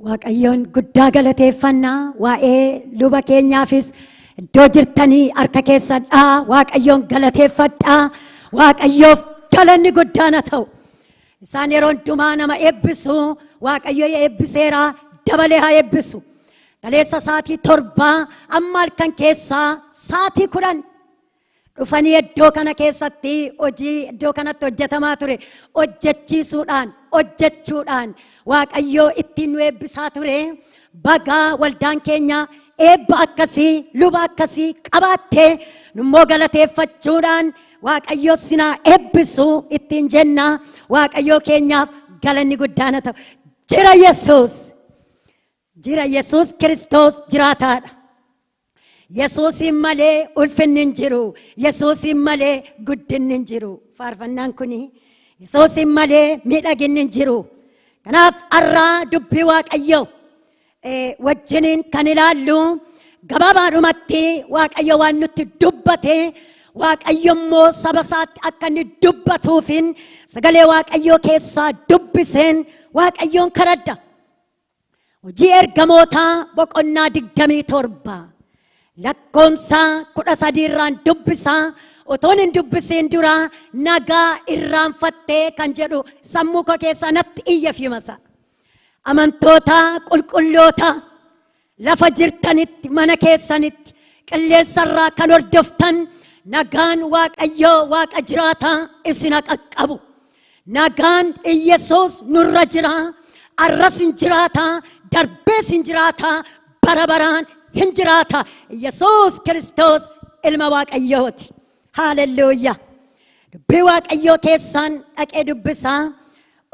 Waaqayyoon guddaa galateeffannaa waa'ee luba keenyaafis iddoo jirtanii harka keessadhaa Waaqayyoon galateeffadhaa Waaqayyoof galanni guddaan haa ta'u. Isaan yeroo hundumaa nama eebbisu Waaqayyo eebbiseera dabalee haa eebbisu. Kaleessa sa'aatii 7 amma halkan keessaa sa'aatii 10 dhufanii iddoo kana keessatti hojii iddoo kanatti hojjetamaa ture hojjechuudhaan Waaqayyo ittiin nu eebbisaa ture. Bagaa waldaan keenya eebba akkasii luba akkasii qabaattee nummoo galateeffachuudhaan Waaqayyo sinaa eebbisu ittiin jenna. Waaqayyo keenyaaf galanni guddaan haa ta'u. Jira Yesuus Kiristoos jiraataadha. Yesuusin malee ulfinni hin jiru. Yesuusin malee guddinni hin jiru. Faarfannaan kuni Yesuusin malee miidhaginni hin jiru. Kanaaf har'aa dubbii Waaqayyo wajjiniin kan ilaallu gabaabaadhumatti Waaqayyo waan nutti dubbate Waaqayyo immoo saba isaatti akka inni dubbatuufin sagalee Waaqayyo keessaa dubbiseen Waaqayyoon kadhadha. Hojii ergamootaa boqonnaa 27 lakkoomsa 13 irraan dubbisaa. Otoon hin dubbisiin dura nagaa irraanfattee kan jedhu sammuu koo keessaa natti iyyafimasa. Amantoota qulqulloota lafa jirtanitti mana keessanitti qilleensarraa kan hordoftan nagaan Waaqayyoo Waaqa jiraataa isin qaqqabu. Nagaan Yesuus nurra jira. Arras hin jiraata. Darbees hin jiraata. Bara baraan hin jiraata. Yesuus Kiristoos ilma Waaqayyooti. Hallelujah. Dubbii Waaqayyoo keessaan dhaqee dubbisaa.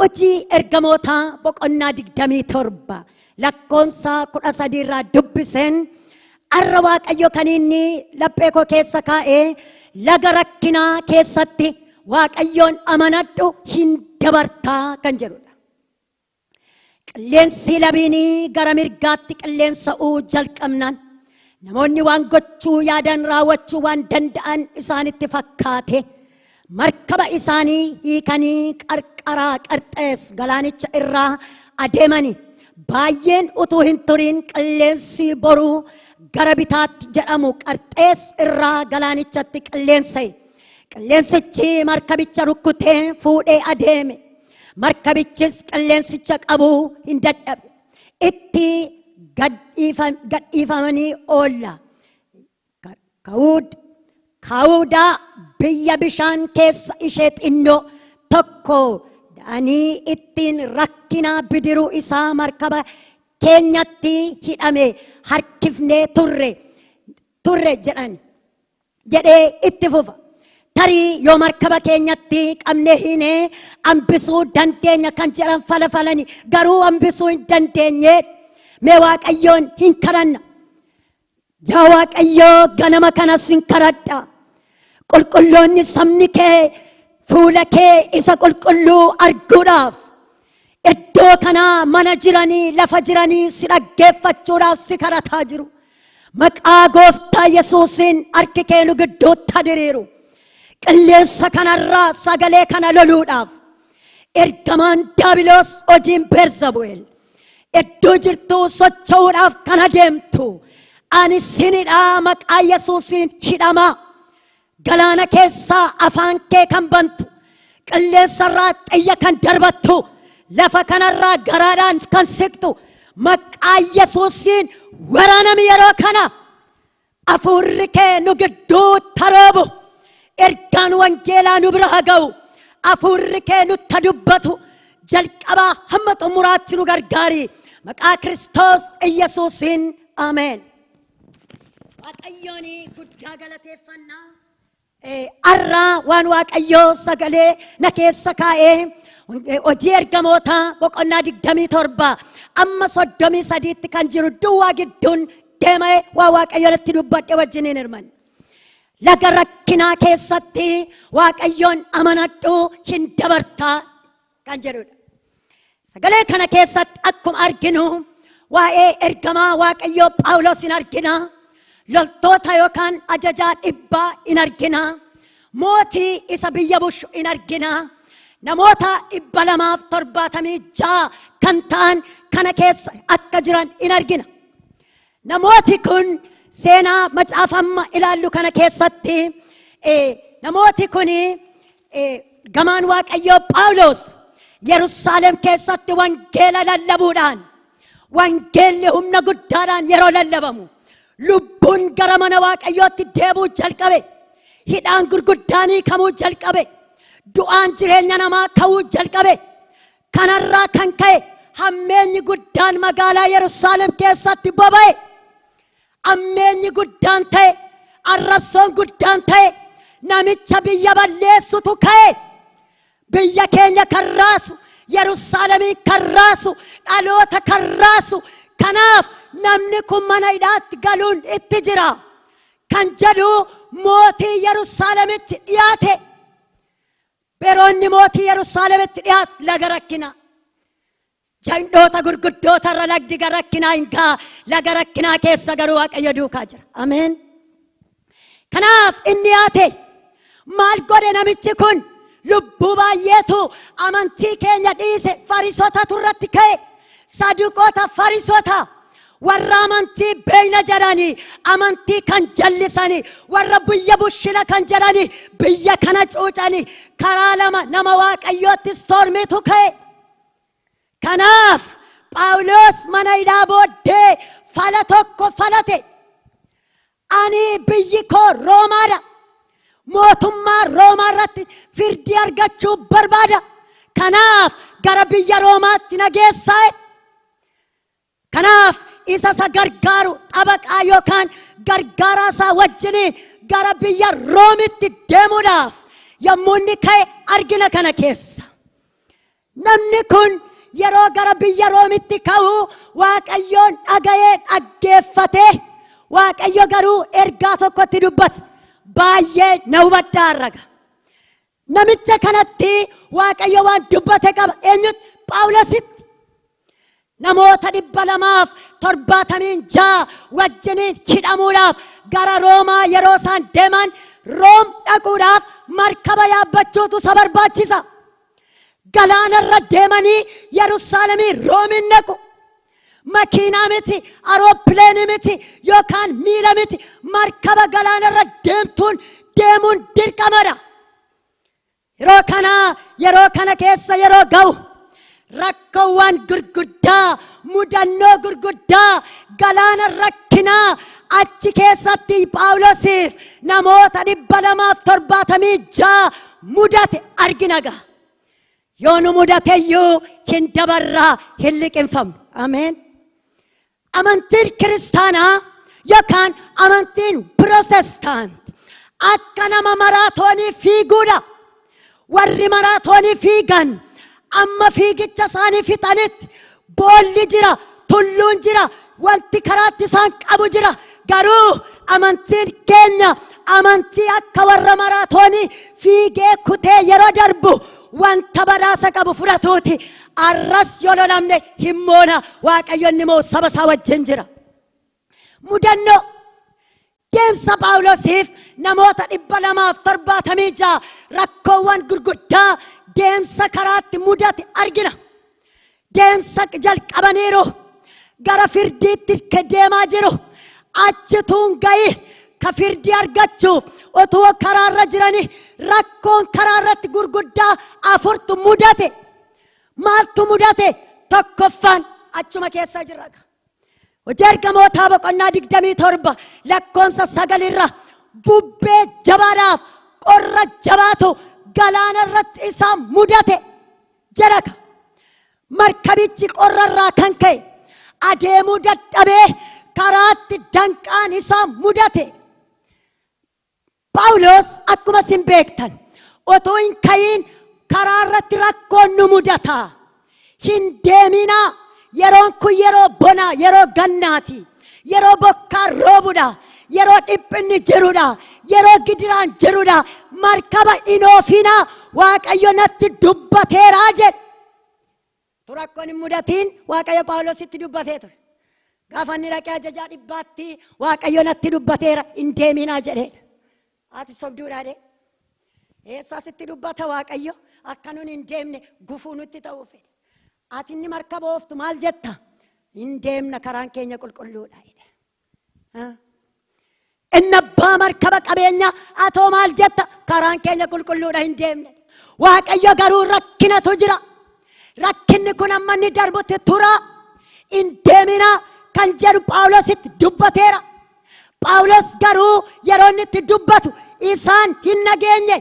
Hojii ergamootaa boqonnaa 27 lakkoomsa 13 irraa dubbiseen har'a Waaqayyo kan inni laphee koo keessa kaa'ee laga rakkinaa keessatti Waaqayyoon amanadhu hin dabartaa kan jedhudha. Qilleensi labiinii gara mirgaatti qilleensa'uu jalqabnaan namoonni waan gochuu yaadan raawwachuu waan danda'an isaanitti fakkaate markaba isaanii hiikanii qarqara Qarxees galaanicha irraa adeemani. Baay'een utuu hin turin qilleensi boruu gara bitaatti jedhamu Qarxees irraa galaanichatti qilleensa'e. Qilleensichi markabicha rukkutee fuudhee adeeme. Markabichis qilleensicha qabuu hin dadhabe. Itti gadhiifamanii oolla. Ka'uudaa biyya bishaan keessa ishee xinnoo tokko da'anii ittiin rakkina bidiruu isaa markaba keenyatti hidhame harkifnee turre jedhee itti fufa. Tarii yoo markaba keenyatti qabnee hiinee hambisuu dandeenya kan jedhan falafalani garuu hambisuu hin dandeenye. Mee Waaqayyoon hin kadhanna. Yaa Waaqayyoo ganama kanas hin kadhadha. Qulqulloonni sabni kee fuula kee isa qulqulluu arguudhaaf iddoo kanaa mana jiranii lafa jiranii si dhaggeeffachuudhaaf si kadhataa jiru. Maqaa Gooftaa Yesuusiin harki kee nu gidduutti haa diriiru. Qilleensa kanarraa sagalee kana loluudhaaf ergamaan Daabiloos hojiin Beelzebuul iddoo jirtu socho'uudhaaf kan adeemtu ani sinidhaa maqaa Yesuusiin hidhama. Galaana keessaa afaan kee kan bantu qilleensarraa xiyya kan darbattu lafa kanarraa garaadhaan kan siqtu maqaa Yesuusiin waraanami yeroo kana hafuurri kee nu gidduutti haa roobu. Ergaan wangeelaa nu bira haa ga'u. Hafuurri kee nutti dubbatu jalqabaa hamma xumuraatti nu gargaari. Maqaa Kiristoos Yesuusiin ameen. Waaqayyoon guddaa galateeffannaa. Har'a waan Waaqayyoo sagalee na keessa kaa'ee hojii ergamootaa boqonnaa 27 amma 33tti kan jiru duwwaa gidduun deemee waa Waaqayyoo natti dubbadhe wajjiniin hirmanne. Laga rakkinaa keessatti Waaqayyoon amanadhu hin dabartaa kan jedhudha. Sagalee kana keessatti akkuma arginu waa'ee ergamaa Waaqayyoo Phaawulos hin argina. Loltoota yookaan ajajaa dhibbaa hin argina. Mootii isa biyya bushu hin argina. Namoota 276 kan ta'an kana keessa akka jiran in argina. Namooti kun seenaa macaafa amma ilaallu kana keessatti namooti kun gamaan Waaqayyoo Phaawulos Yerusaalem keessatti wangeela lallabuudhaan wangeelli humna guddaadhaan yeroo lallabamu lubbuun gara mana Waaqayyootti deebuu jalqabe. Hidhaan gurguddaanii kamuu jalqabe. Du'aan jireenya namaa ka'uu jalqabe. Kanarraa kan ka'e hammeenyi guddaan magaalaa Yerusaalem keessatti boba'e. Hammeenyi guddaan ta'e, arrabsoon guddaan ta'e, namicha biyya balleessutu ka'e. Biyya keenya kan raasu, Yerusaalemii kan raasu, dhaloota kan raasu. Kanaaf namni kun mana hidhaatti galuun itti jira kan jedhu mootii Yerusaalemitti dhiyaate. Beroonni mootii Yerusaalemitti dhiyaatu laga rakkinaa. Jandhoota gurguddoota irra lagdi rakkinaa hin gaa. Laga rakkinaa keessa garuu Waaqayyo duukaa jira. Ameen. Kanaaf inni dhiyaate maal godhe namichi kun? Lubbuu baay'eetu amantii keenya dhiise. Fariisotatu irratti ka'e. Saduqoota Fariisota warra amantii beeyna jedhanii amantii kan jallisanii warra biyya bushila kan jedhanii biyya kana cuucanii karaa lama nama Waaqayyootti stormiitu ka'e. Kanaaf Phaawulos mana hidhaa booddee fala tokko falate. Ani biyyi koo Roomaadha. Mootummaa Roomaa irratti firdii argachuu barbaada. Kanaaf gara biyya Roomaatti na geessaa. Kanaaf isa gargaaru xabaqaa yookaan gargaaraa isaa wajjiniin gara biyya Roomitti deemuudhaaf yommuu inni ka'e argina kana keessa. Namni kun yeroo gara biyya Roomitti ka'u Waaqayyoon dhaga'ee dhaggeeffate. Waaqayyo garuu ergaa tokkotti dubbate. Baay'ee na hubadhaa raga. Namicha kanatti Waaqayyo waan dubbate qaba. Eenyutti? Phaawulositti. Namoota 276 wajjiniin hidhamuudhaaf gara Roomaa yeroo isaan deeman Room dhaquudhaaf markaba yaabbachuutu isa barbaachisa. Galaana irra deemanii Yerusaalemii Roomiin dhaqu. Makiinaa miti, arooppileeni miti yookaan miila miti. Markaba galaana irra deemuun dirqamadha. Yeroo kana keessa yeroo ga'u rakkoowwan gurguddaa, mudannoo gurguddaa, galaana rakkinaa achi keessatti Phaawulosiif namoota 276 mudate argina ga'a. Yoo nu mudateyyuu hin dabarraa hin liqinfamnu. Ameen. Amantiin kiristaanaa yookaan amantiin Pirotestaantii akka nama maraatoonii fiiguudha. Warri maraatoonii fiigan amma fiigicha isaanii fixanitti boolli jira, tulluun jira, wanti karaatti isaan qabu jira. Garuu amantiin keenya amantii akka warra maraatoonii fiigee kutee yeroo darbu wanta badhaasa qabu fudhatuuti. Arras yoo lolamne hin moona. Waaqayyoon immoo saba isaa wajjin jira. Mudannoo deemsa Phaawulosiif namoota 276 rakkoowwan gurguddaa deemsa karaatti mudate argina. Deemsa jalqabaniiru gara firdiitti deemaa jiru. Achituun ga'ii ka firdii argachuuf otoo karaarra jiranii rakkoon karaarratti gurguddaa 4 mudate. Maaltu mudate? Tokkoffaan achuma keessa jira. Hojii ergamootaa boqonnaa 27 lakkoonsa 9 irra bubbee jabaadhaaf qorra jabaatu galaana irratti isaa mudate jedha. Markabichi qorrarraa kan ka'e adeemuu dadhabee karaatti danqaan isaa mudate. Phaawulos akkuma isin beektan otoo hin ka'iin karaa irratti rakkoon nu mudata. Hin deeminaa. Yeroon kun yeroo bonaa, yeroo gannaati, yeroo bokkaa roobudha, yeroo dhiphinni jirudha, yeroo gidiraan jirudha. Markaba hin oofinaa. Waaqayyo natti dubbateeraa jedhe. Rakkoon hin mudatiin Waaqayyo Phaawulositti dubbatee ture. Gaafa inni dhaqee ajajaa dhibbaatti Waaqayyo natti dubbateera hin deeminaa jedheedha. Ati sobduudhaa dee. Eessaasitti dubbata Waaqayyo akka nun hin deemne gufuu nutti ta'uu fedhe. ati inni markaba ooftu maal jetta? Hin deemna karaan keenya qulqulluudha jedhe. Inni abbaa markaba qabeenya atoo maal jetta? Karaan keenya qulqulluudha hin deemne. Waaqayyo garuu rakkinatu jira. Rakkinni kun amma inni darbutti tura. Hin deemina kan jedhu Phaawulositti dubbateera. Phaawulos garuu yeroo inni itti dubbatu isaan hin nageenye.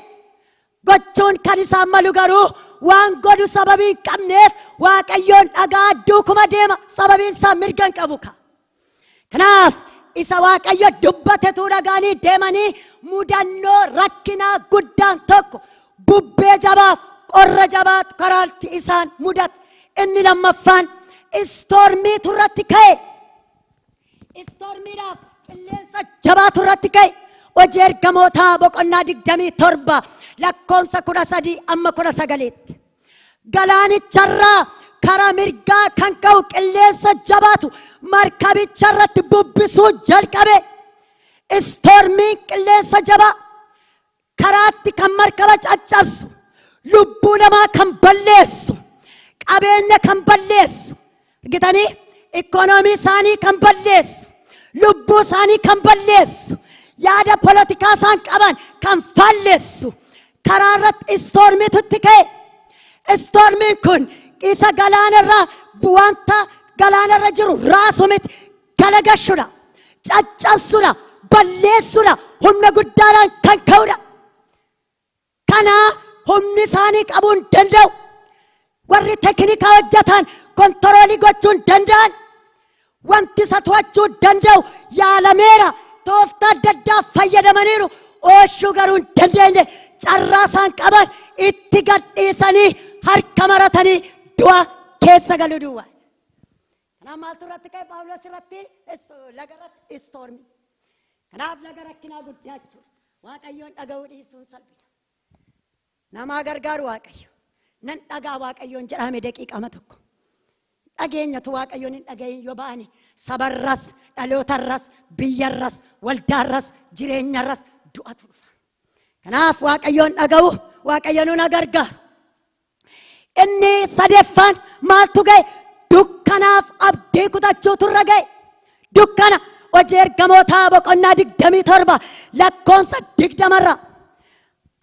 Gochuun kan isaan malu garuu waan godhu sababii hin qabneef Waaqayyoon dhagaa duukuma deema. Sababii isaa mirga hin qabu ka. Kanaaf isa Waaqayyo dubbatetu dhagaanii deemanii mudannoo rakkinaa guddaan tokko bubbee jabaaf qorra jabaatu karaatti isaan mudate. Inni lammaffaan istoormiitu irratti ka'e. Istoormiidhaaf qilleensa jabaatu irratti ka'e. Hojii ergamootaa boqonnaa 27 lakkoofsa 13 amma 19tti. Galaanicharraa karaa mirgaa kan ka'u qilleensa jabaatu markabicha irratti bubbisuu jalqabe. Istoormiin qilleensa jabaa karaatti kan markaba caccabsu, lubbuu namaa kan balleessu, qabeenya kan balleessu, argitanii ikoonoomii isaanii kan balleessu, lubbuu isaanii kan balleessu, yaada politikaa isaan qaban kan falleessu karaa irratti istoormiitu itti ka'e. Istoormiin kun isa galaanarraa wanta galaanarra jiru raasu miti, galagashuudha, caccabsuudha, balleessuudha, humna guddaadhaan kan ka'uudha. Kana humni isaanii qabuu hin danda'u. Warri teknikaa hojjetan kontiroolii gochuu hin danda'an. Wanti isa to'achuu danda'u yaalameera. Tooftaa adda addaa fayyadamaniiru. Ooshuu garuu hin dandeenye. Carraa isaan qaban itti gadhiisanii harka maratanii du'a keessa galuu duwwaa. Kanaaf maaltu irratti ka'e? Phaawulos irratti laga irratti istoormi. Kanaaf laga rakkinaa guddaa jechuudha. Waaqayyoon dhaga'uu dhiisuun salphina. Namaa gargaaru Waaqayyo. Nan dhagaa Waaqayyoon jedhame daqiiqama tokko. Dhageenyatu Waaqayyoon hin dhagayin yoo ba'ani sabarras, dhalootarras, biyyarras, waldaarras, jireenyarras du'atu dhufa. Kanaaf Waaqayyoon dhaga'u Waaqayyoon nu gargaaru. Inni sadeeffaan maaltu ga'e? Dukkanaaf abdii kutachuutu irra ga'e. Dukkana hojii ergamootaa boqonnaa 27 lakkoofsa 20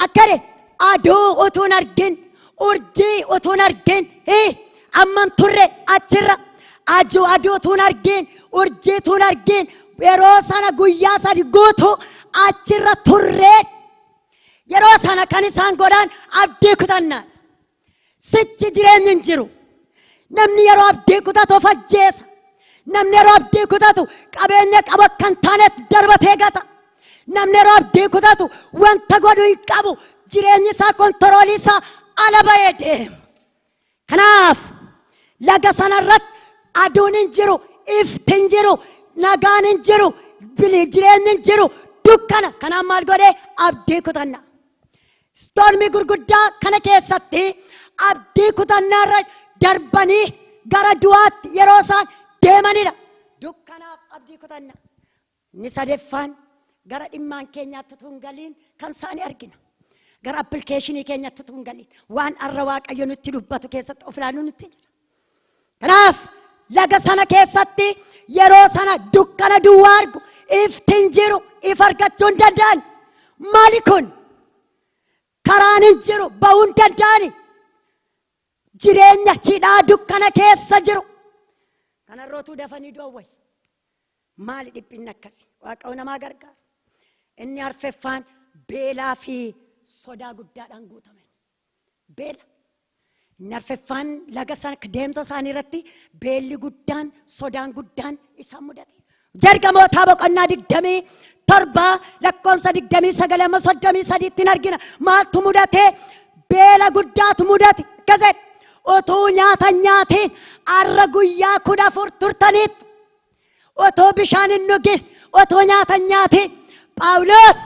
akkare aduu utuun argin, urjii utuun argin, amman turre achirra aduu utuun argin, urjii utuun argin, yeroo sana guyyaa 3 guutu achirra turre. Yeroo sana kan isaan godhan abdii kutannaan. Sichi jireenyi hin jiru. Namni yeroo abdii kutatu of ajjeesa. Namni yeroo abdii kutatu qabeenya qaba kan taanetti darbatee gata. Namni yeroo abdii kutatu wanta godhu hin qabu. Jireenyi isaa kontiroolii isaa ala ba'ee deema. Kanaaf laga sanarratti aduun hin jiru, ifti hin jiru, nagaan hin jiru, jireenyi hin jiru, dukkana. Kanaaf maal godhee? Abdii kutanna. Istoormii gurguddaa kana keessatti abdii kutannaarra darbanii gara du'aatti yeroo isaan deemanidha. Dukkanaaf abdii kutanna. Inni sadeeffaan gara dhimmaan keenyaatti tun galiin kan isaanii argina. Gara appilikeeshinii keenyatti tun galiin waan arra Waaqayyo nutti dubbatu keessatti of ilaaluu nutti jira. Kanaaf laga sana keessatti yeroo sana dukkana duwwaa argu, ifti hin jiru, ifa argachuu hin danda'an. Maali kun? Karaan hin jiru, ba'uu hin danda'ani. Jireenya hidhaa dukkana keessa jiru. Kanarrootuu dafanii doowway. Maali dhiphinni akkasi? Waaqayyo namaa gargaara. Inni arfeffaan beelaa fi sodaa guddaadhaan guutaman. Beela. Inni arfeffaan laga sana deemsa isaanii irratti beelli guddaan, sodaan guddaan isaan mudate. Ergamootaa boqonnaa 27 lakkoofsa 29 amma 33 argina. Maaltu mudate? Beela guddaatu mudate. Akkasii otoo nyaata nyaatiin arra guyyaa 14 turtaniitu. Otoo bishaan hin dhugin, otoo nyaata nyaatiin Phaawulos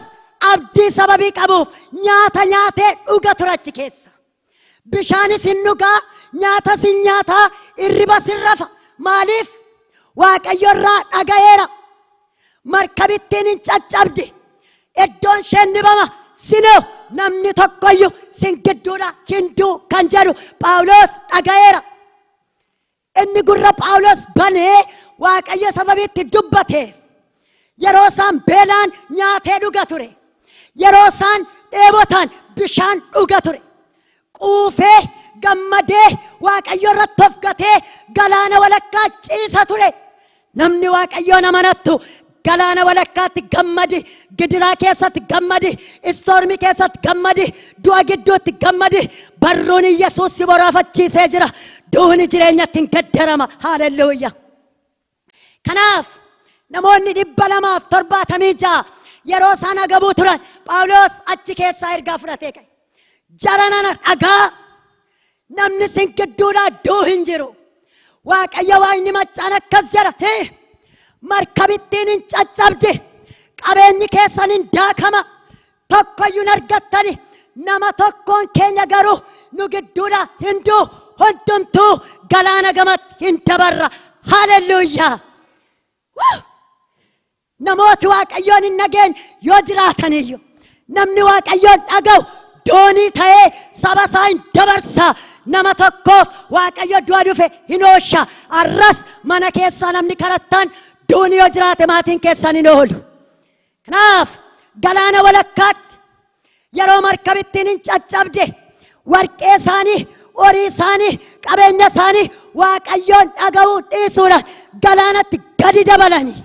abdii sababii qabuuf nyaata nyaatee dhuga turachi keessa. Bishaanis hin dhugaa, nyaatas hin nyaataa, irriba sin rafa. Maaliif? Waaqayyo irraa dhaga'eera. Markabittiin hin caccabde. Iddoon isheen dhibama. Sinoo namni tokkoyyuu sin gidduudha hinduu kan jedhu Phaawulos dhaga'eera. inni gurra Phaawulos banee Waaqayyo sababiitti dubbateef yeroo isaan beelaan nyaatee dhuga ture, yeroo isaan dheebotaan bishaan dhuga ture, quufee gammadee Waaqayyo irratti of gatee galaana walakkaa ciisa ture. Namni Waaqayyoon amanattu galaana walakkaatti gammadi, gidiraa keessatti gammadi, istoormii keessatti gammadi, du'a gidduutti gammadi. Barruun Yesuus si boraafachiisee jira. Duuni jireenyatti hin gaddarama. Haaleluyyaa. Kanaaf namoonni 276 yeroo isaan agabuu turan Phaawulos achi keessaa ergaa fudhatee ka'e. Jaranana dhagaa namni sin gidduudhaa du'u hin jiru. Waaqayyo waan inni machaan akkas jedha. Markabittiin hin caccabdi, qabeenyi keessan hin daakama, tokkoyyuu hin argattani. Nama tokkoon keenya garuu nu gidduudha hin du'u, hundumtuu galaana gamatti hin dabarra. Haaleluyyaa. Namooti Waaqayyoon hin dhageenye yoo jiraataniyyuu namni Waaqayyoon dhaga'u doonii ta'ee saba isaa hin dabarsa. Nama tokkoof Waaqayyo du'a dhufe hin oolcha. Arras mana keessaa namni karattaan doonii yoo jiraate maatiin keessan hin oolu. Kanaaf galaana walakkaatti yeroo markabittiin hin caccabde warqee isaanii, horii isaanii, qabeenya isaanii Waaqayyoon dhaga'uu dhiisuudhaan galaanatti gadi dabalanii.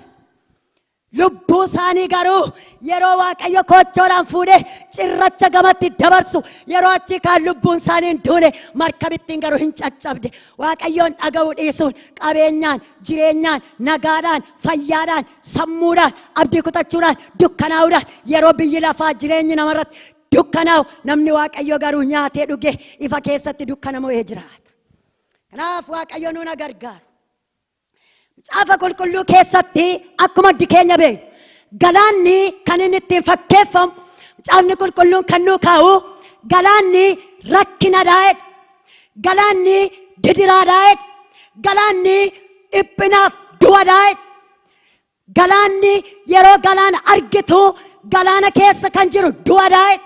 Lubbuu isaanii garuu yeroo Waaqayyo kochoodhaan fuudhee cirracha gamatti dabarsu yeroo achi kaan lubbuun isaanii hin duune markabittiin garuu hin caccabde. Waaqayyoon dhaga'uu dhiisuun qabeenyaan, jireenyaan, nagaadhaan, fayyaadhaan, sammuudhaan, abdii kutachuudhaan, dukkanaa'uudhaan yeroo biyyi lafaa jireenyi namarratti dukkanaa'u namni Waaqayyo garuu nyaatee dhugee ifa keessatti dukkanaa'ee jiraata. Kanaaf Waaqayyo nu gargaaru. Macaafa qulqulluu keessatti akkuma addi keenya beeku galaanni kan inni ittiin fakkeeffamu macaafni qulqulluun kan nu kaa'u galaanni rakkinaadhaa, galaanni didiraadhaa, galaanni dhiphinaaf du'aadhaa. Galaanni yeroo galaana argitu galaana keessa kan jiru du'aadhaa.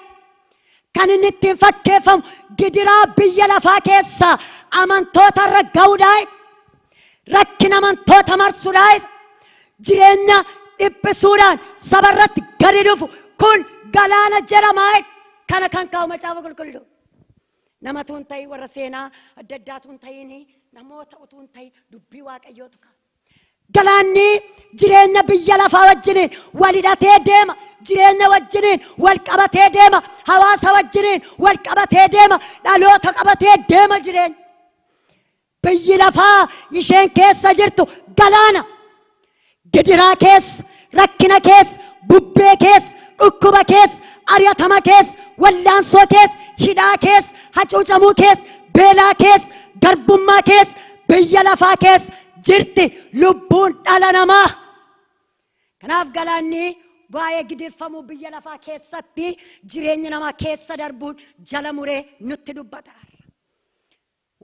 Kan inni ittiin fakkeeffamu gidiraa biyya lafaa keessa amantoota irra ga'uudhaa. Rakkina amantoota marsuudhaan jireenya dhiphisuudhaan sabarratti gadi dhufu kun galaana jedhama. Kana kan kaa'u macaafa qulqulluu. Nama tuun ta'ii warra seenaa adda addaa tuun ta'ii namoota utuun ta'ii dubbii Waaqayyootu kaa'u. Galaanni jireenya biyya lafaa wajjiniin wal hidhatee deema. Jireenya wajjiniin wal qabatee deema. Hawaasa wajjiniin wal qabatee deema. Dhaloota qabatee deema jireenya. Biyyi lafaa isheen keessa jirtu galaana. Gidiraa keessa, rakkina keessa, bubbee keessa, dhukkuba keessa, ari'atama keessa, wallaansoo keessa, hidhaa keessa, hacuucamuu keessa, beelaa keessa, garbummaa keessa, biyya lafaa keessa jirti lubbuun dhala namaa. Kanaaf galaanni baay'ee gidirfamuu biyya lafaa keessatti jireenya namaa keessa darbuun jala muree nutti dubbata.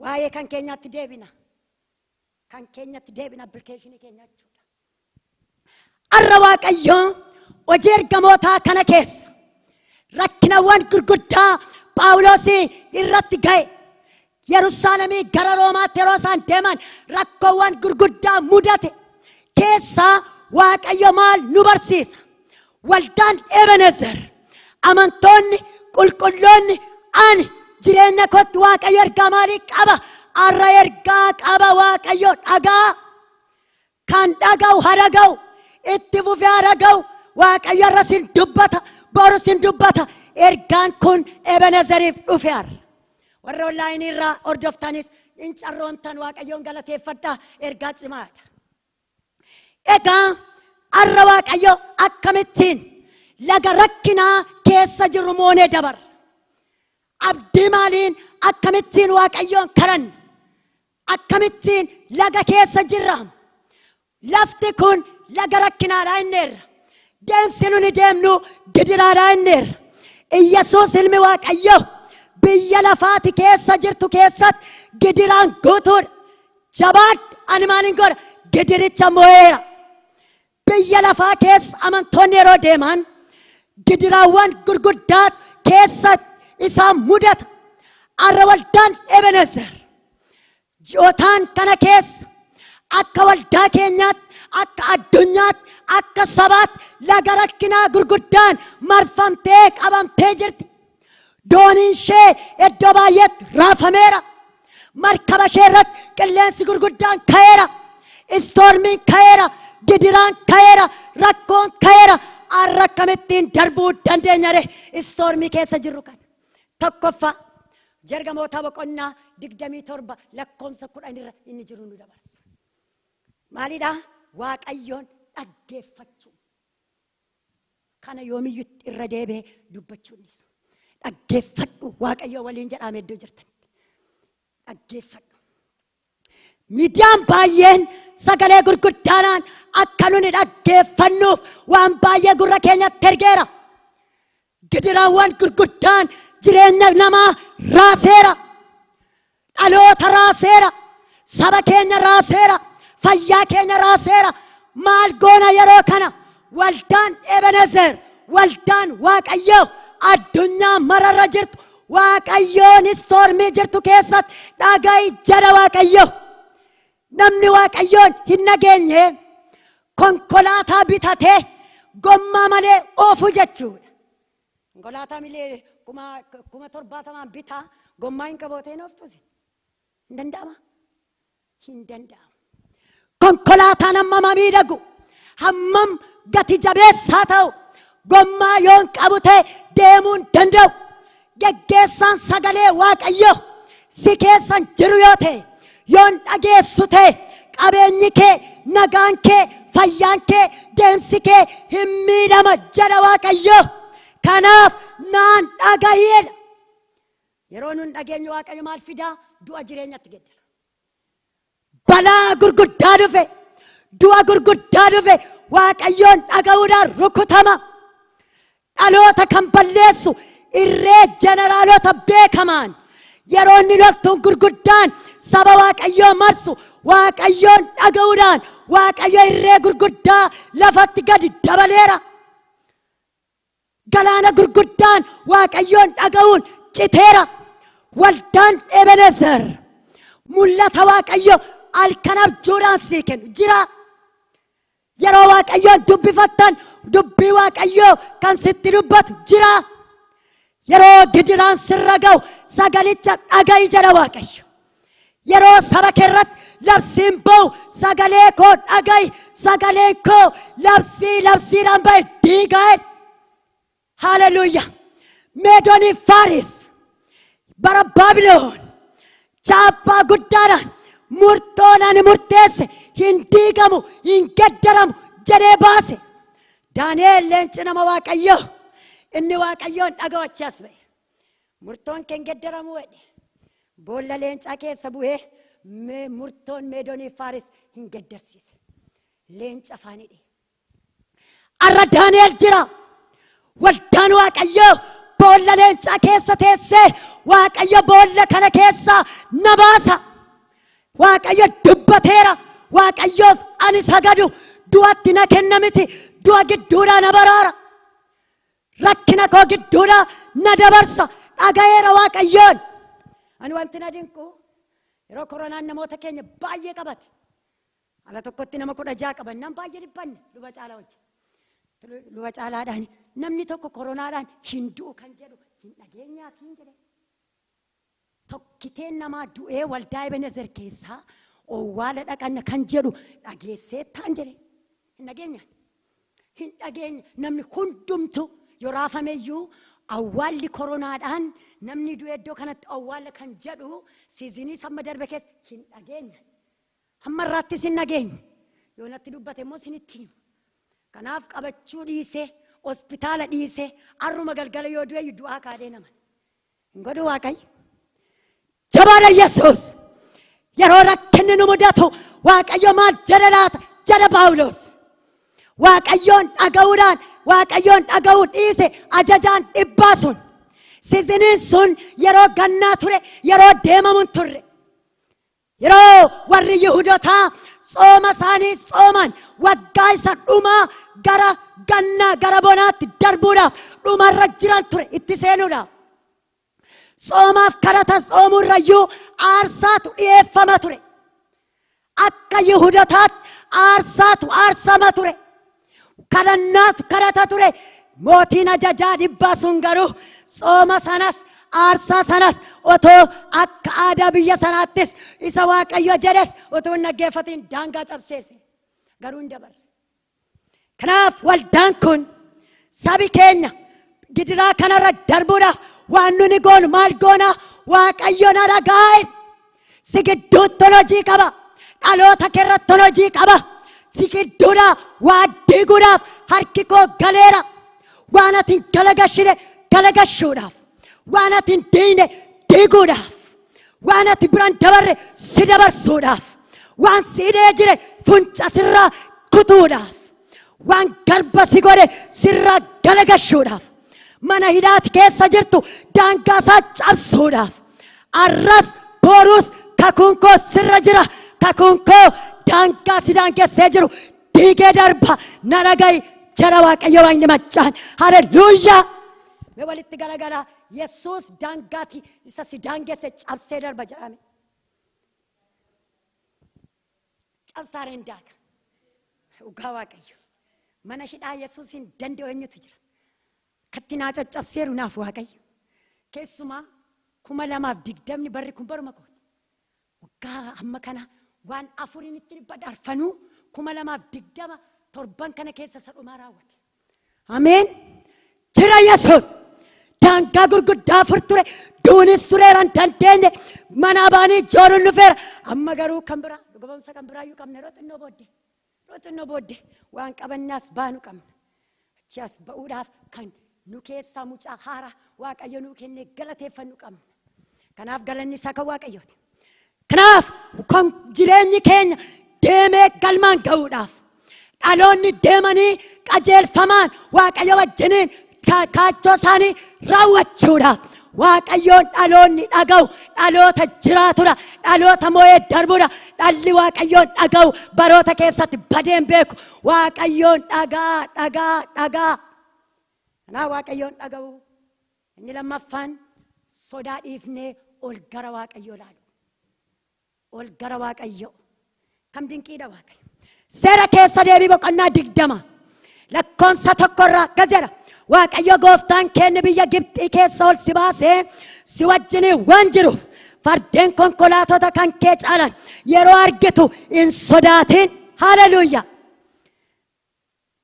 Waa'ee kan keenyatti deebina. Kan keenyatti deebina appliikeeshinii keenya jechuudha. Arra Waaqayyoon hojii ergamootaa kana keessa rakkinawwan gurguddaa Phaawulos irratti ga'e. Yerusaalemii gara Roomaatti yeroo isaan deeman rakkoowwan gurguddaa mudate keessaa Waaqayyo maal nu barsiisa? Waldaan Ebenezer amantoonni qulqulloonni ani jireenya kootti Waaqayyo ergaa maalii qaba? Arra ergaa qaba Waaqayyo dhagaa. Kan dhaga'u haraga'u itti fufee haraga'u Waaqayyo irra sin dubbata, boru sin dubbata. Ergaan kun Ebenezeriif dhufe har'a. Warra onlaayinii irraa hordoftanis in carroomtan Waaqayyoon galateeffadhaa. Ergaa cimaadha. Egaa arra Waaqayyo akkamittiin laga rakkinaa keessa jirru moonee dabarra? Abdii maaliin akkamittiin Waaqayyoon kadhanna? Akkamittiin laga keessa jirra? Lafti kun laga rakkinaadhaa inneerra. Deemsi nuni deemnu gidiraadhaa inneerra. Yesuus ilmi Waaqayyo biyya lafaati keessa jirtu keessatti gidiraan guutuudha. Jabaadhu ani maalin godha? Gidiricha mo'eera. Biyya lafaa keessa amantoonni yeroo deeman gidiraawwan gurguddaa keessatti isaan mudata. Arra waldaan Ebenezer ji'ootaan kana keessa akka waldaa keenyaatti, akka addunyaatti, akka sabaatti laga rakkinaa gurguddaan marfamtee qabamtee jirti. Dooniin ishee iddoo baay'eetti raafameera. Markaba ishee irratti qilleensi gurguddaan ka'eera. Istoormiin ka'eera. Gidiraan ka'eera. Rakkoon ka'eera. Har'a akkamittiin darbuu dandeenya ree istoormii keessa jirru kana. Tokkoffaa Ergamoota boqonnaa 27 lakkoomsa 10 irra inni jiru nu dabarsa. Maalidhaa? Waaqayyoon dhaggeeffachuu. Kana yoomiyyuu irra deebi'ee dubbachuu dhiisu. Dhaggeeffadhu Waaqayyoo waliin jedhame iddoo jirtanitti. Dhaggeeffadhu. Miidiyaan baay'een sagalee gurguddaadhaan akka nuni dhaggeeffannuuf waan baay'ee gurra keenyatti ergeera. Gidiraawwan gurguddaan jireenya namaa raaseera. Dhaloota raaseera. Saba keenya raaseera. Fayyaa keenya raaseera. Maal goona yeroo kana? Waldaan Ebenezer, waldaan Waaqayyoo addunyaa mararra jirtu, Waaqayyoon istoormii jirtu keessatti dhaga'i jedha Waaqayyoo. Namni Waaqayyoon hin dhageenye konkolaataa bitatee gommaa malee oofu jechuudha. Konkolaataa malee 70,000 bitaa gommaa hin qabooteen ooftus hin danda'ama? Hin danda'amu. Konkolaataan hammam miidhagu, hammam gati jabeessaa ta'u gommaa yoon qabu ta'e deemuu hin danda'u. Geggeessaan sagalee Waaqayyoo si keessan jiru yoo ta'e, yoon dhageessu ta'e qabeenyi kee, nagaan kee, fayyaan kee, deemsi kee hin miidhama jedha Waaqayyoo. Kanaaf naan dhagahiidha. Yeroo nun dhageenyu Waaqayyo maal fidaa? Du'a jireenyatti geddara. Balaa gurguddaa dhufe, du'a gurguddaa dhufe Waaqayyoon dhaga'uudhaan rukutama. Dhaloota kan balleessu irree jeneraalota beekamaan yeroo inni loltuun gurguddaan saba Waaqayyoo marsu Waaqayyoon dhaga'uudhaan Waaqayyo irree gurguddaa lafatti gadi dabaleera. Galaana gurguddaan Waaqayyoon dhaga'uun citeera. Waldaan Ebenezer mul'ata Waaqayyoo halkan abjuudhaan sii kennu jira. Yeroo Waaqayyoon dubbifattan dubbii Waaqayyoo kan sitti dubbatu jira. Yeroo gidiraan sirra ga'u sagalicha dhaga'i jedha Waaqayyo. Yeroo saba kee irratti labsiin ba'u sagalee koo dhaga'i. Sagaleen koo labsiidhaan ba'e diigaa'e. Hallelujah. Meedoonii Faaris bara Baabiloon chaappaa guddaadhaan murtoon ani murteesse hin diigamu, hin geddaramu jedhee baase. Daani'eel leenci nama Waaqayyoo inni Waaqayyoon dhaga'u as ba'e. Murtoon kee hin geddaramu jedhe. Boolla leencaa keessa bu'ee murtoon Meedoonii Faaris hin geddarsiise. Leenca afaan hidhe. Arra Daani'eel jira. Waldaan Waaqayyoo boolla leencaa keessa teessee Waaqayyo boolla kana keessa na baasa. Waaqayyo dubbateera. Waaqayyoof ani sagadu du'atti na kenna miti. Du'a gidduudhaa na baraara. Rakkina koo gidduudhaa na dabarsa. Dhaga'eera Waaqayyoon. Ani wanti na dinqu yeroo koronaan namoota keenya baay'ee qabate. Ala tokkotti nama 16 qaban nam baay'ee dhibbanne luba caalaa wajjin. Luba caalaadhaan namni tokko koronaadhaan hin du'u kan jedhu hin dhageenyaatiin jedhe. Tokkiteen namaa du'ee waldaa Ebenezer keessaa owwaala dhaqanna kan jedhu dhageessee taan jedhe. Hin dhageenyaan. Hin dhageenya. Namni hundumtu yoo raafameyyuu awwaalli koronaadhaan namni du'ee iddoo kanatti awwaala kan jedhu siizinii samma darbe keessa hin dhageenya. Hamma irraattis hin dhageenya. Yoo natti dubbate immoo sinitti himu. Kanaaf qabachuu dhiisee, hospitaala dhiisee, arruma galgala yoo du'e du'aa kaadee naman. Hin godhu Waaqayyo. Jabaadha Yesuus. Yeroo rakkinni nu mudatu Waaqayyo maal jedha laata? Jedha Phaawulos. Waaqayyoon dhaga'uu dhiise ajajaan dhibbaa sun. Siiziniin sun yeroo gannaa ture, yeroo deemamuun turre. Yeroo warri Yihuudootaa sooma isaanii sooman waggaa isa dhumaa gara gannaa gara bonaatti darbuudhaaf dhumarra jiran ture itti seenuudhaaf. Soomaaf karata soomurrayyuu aarsaatu dhiyeeffama ture. Akka Yihuudootaatti aarsaatu aarsama ture. Kadhannaatu kadhata ture. Mootiin ajajaa dhibbaa sun garuu sooma sanas aarsaa sanas otoo akka aadaa biyya sanaattis isa Waaqayyo jedhes otoo hin dhaggeeffatiin daangaa cabseese. Garuu hin dabarre. Kanaaf waldaan kun sabi keenya gidiraa kanarra darbuudhaaf waan nuni goonu maal goona? Waaqayyo na dhagaa'e. Si gidduutti hojii qaba. Dhaloota keerratti hojii qaba. Si gidduudha waa diiguudhaaf harki koo galeera. Waan ati hin galagashine galagashuudhaaf. Waan ati hin diine diiguudhaaf. Waan ati biraan dabarre si dabarsuudhaaf. Waan si hidhee jire funca sirraa kutuudhaaf. Waan garba si godhe sirraa galagashuudhaaf. Mana hidhaati keessa jirtu daangaa isaa cabsuudhaaf. Arras boruus kakuun koo sirra jira. Kakuun koo daangaa si daangessee jiru diigee darba. Na dhaga'i jedha Waaqayyo Waaqni maccaan. Haleluuyaa. Mee walitti galagala Yesuus daangaati isa si daangesse cabsee darba jedhame. Cabsaareen daaga. Dhugaa Waaqayyo. Mana hidhaa Yesuusin danda'u eenyutu jira? Katti naa caccabseeru naaf Waaqayyo. Keessumaa 2020 barri kun baruma kooti. Waggaa amma kana waan afuriin itti dhibba darfanuu 2020 torban kana keessa sadhumaa raawwate. Ameen. Jira Yesuus. Daangaa gurguddaa afur ture. Duunis tureera hin dandeenye. Mana baanii ijooruun dhufeera. Amma garuu kan biraa dhugabamsa kan biraayyuu qabne rooxinnoo booddee. Rooxinnoo booddee waan qabannaas baanu qabna. Achi as ba'uudhaaf kan nu keessaa mucaa haaraa Waaqayyo nuu kennee galateeffannu qabna. Kanaaf galanni isaa kan Waaqayyooti. Kanaaf kan jireenyi keenya deemee galmaan ga'uudhaaf dhaloonni deemanii qajeelfamaan Waaqayyo wajjiniin kaachoo isaanii raawwachuudhaaf Waaqayyoon dhaloonni dhaga'u dhaloota jiraatudha. Dhaloota moo'ee darbudha. Dhalli Waaqayyoon dhaga'u baroota keessatti badeen beeku. Waaqayyoon dhagaa. Kanaaf Waaqayyoon dhaga'u. Inni lammaffaan sodaa dhiifnee ol gara Waaqayyoo ilaalu. Ol gara Waaqayyoo. Kam dinqiidha Waaqayyo. Seera keessa deebii boqonnaa 20 lakkoofsa 1 irraa akkas jedha. Waaqayyo gooftaan keenya biyya Gibxii keessa ol si baasee si wajjiniin waan jiruuf fardeen konkolaatota kan kee caalan yeroo argitu hin sodaatin. Haleluuyaa.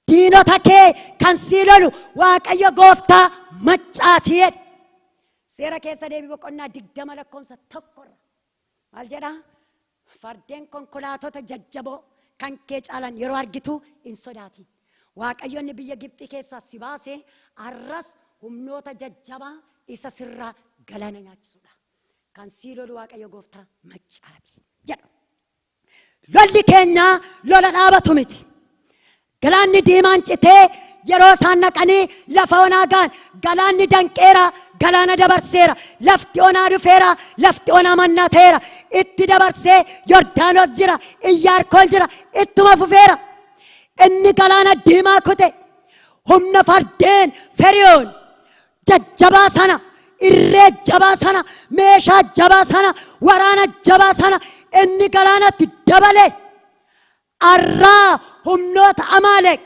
Diinota kee kan sii lolu Waaqayyo gooftaa maccaatii jedha. Seera keessa deebii boqonnaa 20 lakkoofsa 1 irraa maal jedha? Fardeen konkolaatota jajjaboo kan kee caalan yeroo argitu hin sodaatin. Waaqayyoon biyya Gibxii keessaa si baasee arras humnoota jajjabaa isa sirraa galana nyaachisuudha. Kan sii lolu Waaqayyo gooftaa maccaatii jedha. Lolli keenya lola dhaabatu miti. Galaanni diimaan citee yeroo isaan naqanii lafa onaa gaan galaanni danqeera, galaana dabarseera. Lafti onaa dhufeera, lafti onaa mannaa ta'eera. Itti dabarsee Yordaanos jira, Iyyaarkoon jira, ittuma fufeera. Inni galaana diimaa kute humna fardeen Feriyoon jajjabaa sana, irree jabaa sana, meeshaa jabaa sana, waraana jabaa sana inni galaanatti dabale. Arraa humnoota Amaaleq,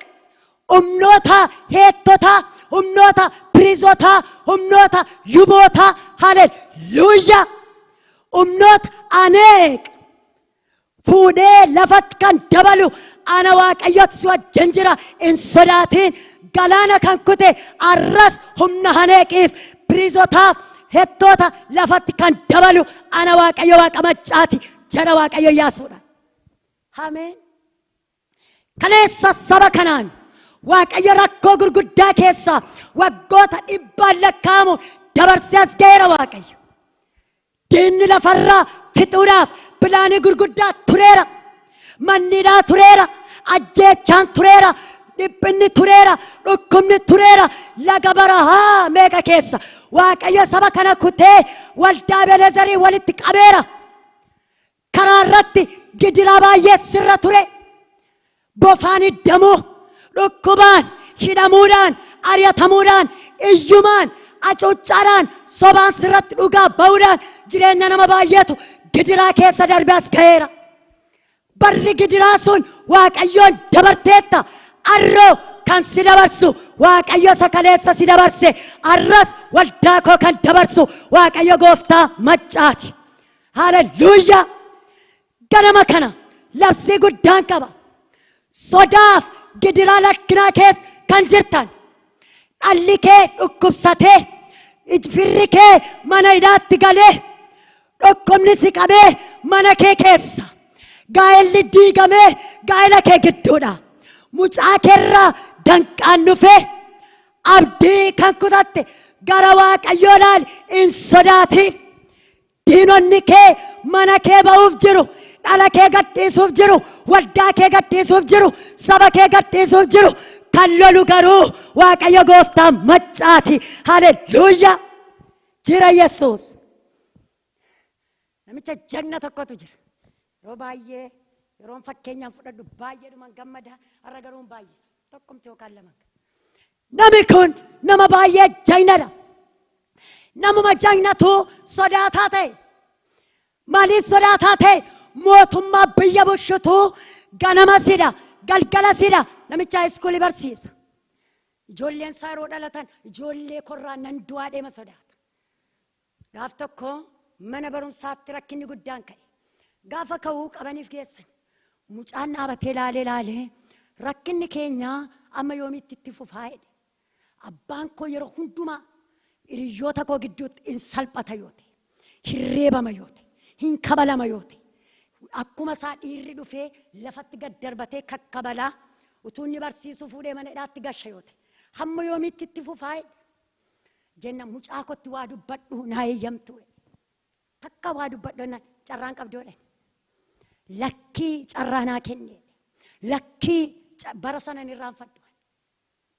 humnoota Heettota, humnoota Piriizota, humnoota Yuboota, haleluuyaa. Humnoota Aneeq fuudhee lafatti kan dabalu ana Waaqayyotu si wajjin jira hin sodaatin. Galaana kan kute arras humna Aneeqiif Piriizotaaf Heettota lafatti kan dabalu ana Waaqayyo Waaqa maccaati jedha Waaqayyo Iyyaasuudha. Ameen. Kaleessa saba kanaan Waaqayyo rakkoo gurguddaa keessa waggoota 100 lakkaa'amu dabarsee as ga'eera Waaqayyo. Diinni lafarraa fixuudhaaf pilaanii gurguddaa tureera. Mannidhaa tureera. Ajjeechaan tureera. Dhiphinni tureera. Dhukkubni tureera. Laga barahaa meeqa keessa Waaqayyo saba kana kutee waldaa Benezerii walitti qabeera. Karaa irratti gidiraa baay'ee sirra ture. Bofaan hidhamuu, dhukkubaan, hidhamuudhaan, ari'atamuudhaan, iyyumaan acuuccaan sobaan sirratti dhugaa ba'uudhaan jireenya nama baay'eetu gidiraa keessa darbee as ga'eera. Barri gidiraa sun Waaqayyoon dabarteetta. Arroo kan si dabarsu Waaqayyo sakaleessa si dabarse. Arras waldaa koo kan dabarsu Waaqayyo gooftaa maccaati. Haleluuyaa. Ganama kana labsii guddaan qaba. Sodaaf gidiraa lakkinaa keessa kan jirtan. Dhalli kee dhukkubsatee, firri kee mana hidhaatti galee, dhukkubni si qabee mana kee keessa. Gaa'elli diigamee gaa'ela kee gidduudha. Mucaa keerraa danqaan dhufee abdii kan kutatte gara Waaqayyoo ilaali hin sodaatin. Diinonni kee mana kee ba'uuf jiru. Dhala kee gadhiisuuf jiru. Waldaa kee gadhiisuuf jiru. Saba kee gadhiisuuf jiru. Kan lolu garuu Waaqayyo gooftaa maccaati. Haleluuyaa. Jira Yesuus. Namicha jagna tokkotu jira. Yeroo baay'ee yeroon fakkeenyaan fudhadhu baay'eedhumaan gammada. Har'a garuu hin baay'isu. Tokkomti yookaan lama. Namni kun nama baay'ee jagnadha. Namuma jagnatu sodaataa ta'e. Maaliif sodaataa ta'e? Mootummaa biyya bulchutu ganama sida, galgala sida. Namicha iskuulii barsiisa. Ijoolleen isaa yeroo dhalatan ijoollee korraa nan du'aa deema sodaata. Gaaf tokko mana barumsaatti rakkinni guddaan ka'e. Gaafa ka'uu qabaniif geessan. Mucaan dhaabatee laalee rakkinni keenya amma yoomitti itti fufaa jedhe. Abbaan koo yeroo hundumaa hiriyoota koo gidduutti hin salphata yoo ta'e, hin reebama yoo ta'e, hin kabalama yoo ta'e. Akkuma isaa dhiirri dhufee lafatti gad darbatee kakkabalaa utuu inni barsiisuu fuudhee mana hidhaatti gasha yoo ta'e. Hamma yoomitti itti fufaa jedhe. Jenna mucaa kootti waa dubbadhu naa eeyyamtu. Takka waa dubbadhu carraan qabdoodha. Lakkii carraa naa kenne. Lakkii bara sana hin irraanfadhu.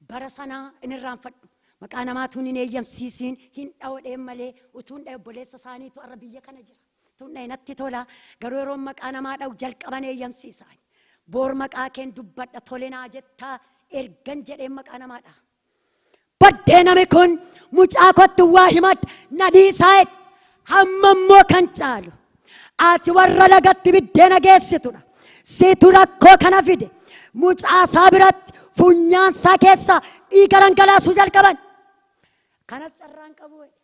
Bara sana hin irraanfadhu. Maqaa namaatuun hin eeyyamsiisiin hin dha'oodheen malee utuun dha'e obboleessa isaaniitu arra biyya kana jira. Utuun dha'e natti tola garuu yeroo maqaa namaa dha'u jalqaban eeyyamsiisan. Boor maqaa keen dubbadha tole naa jettaa ergan jedheen maqaa namaadha. Baddee nami kun mucaa kootti waa himadha na dhiisaa jedhe. Hamma immoo kan caalu. Ati warra lagatti biddeena geessitudha. Siitu rakkoo kana fide. Mucaa isaa biratti funyaan isaa keessaa dhiiga dhangalaasuu jalqaban. Kanas carraan qabu jedhe.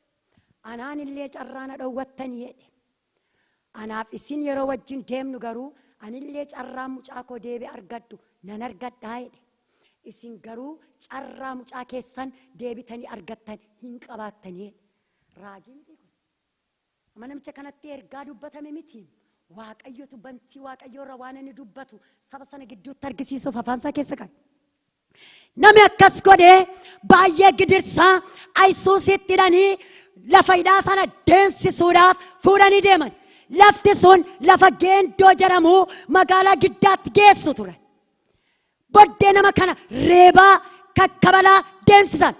Anaan illee carraana dhowwattanii jedhe. Anaaf isin yeroo wajjin deemnu garuu anillee carraan mucaa koo deebi'ee argadhu nan argadhaa jedhe. Isin garuu carraa mucaa keessan deebitanii argattan hin qabaattanii jedhe. Raajiin namicha kanatti ergaa dubbatame miti. Waaqayyotu bantii Waaqayyoorra waan inni dubbatu saba sana gidduutti argisiisuuf afaansaa keessa qabu. Namni akkas godhee baay'ee gidirsaa Ayisuusiitti hidhanii lafa hidhaa sana deemsisuudhaaf fuudhanii deeman. Lafti sun lafa Geendoo jedhamu magaalaa giddaatti geessu ture. Boddee nama kana reebaa kakkabalaa deemsisan.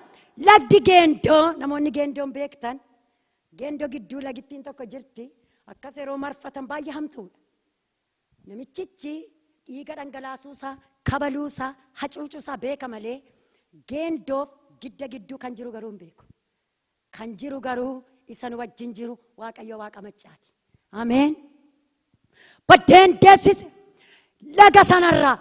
Lagdi Geendoo namoonni Geendoon beektan. Geendoo gidduu lagittiin tokko jirti. Akkas yeroo marfatan baay'ee hamtuudha. Namichichi dhiiga dhangalaasuusaa, kabaluusaa, hacuucuusaa beeka malee Geendoof gidda gidduu kan jiru garuu hin beeku. Kan jiru garuu isan wajjin jiru Waaqayyo Waaqa maccaati. Ameen. Baddeen deessise laga sanarraa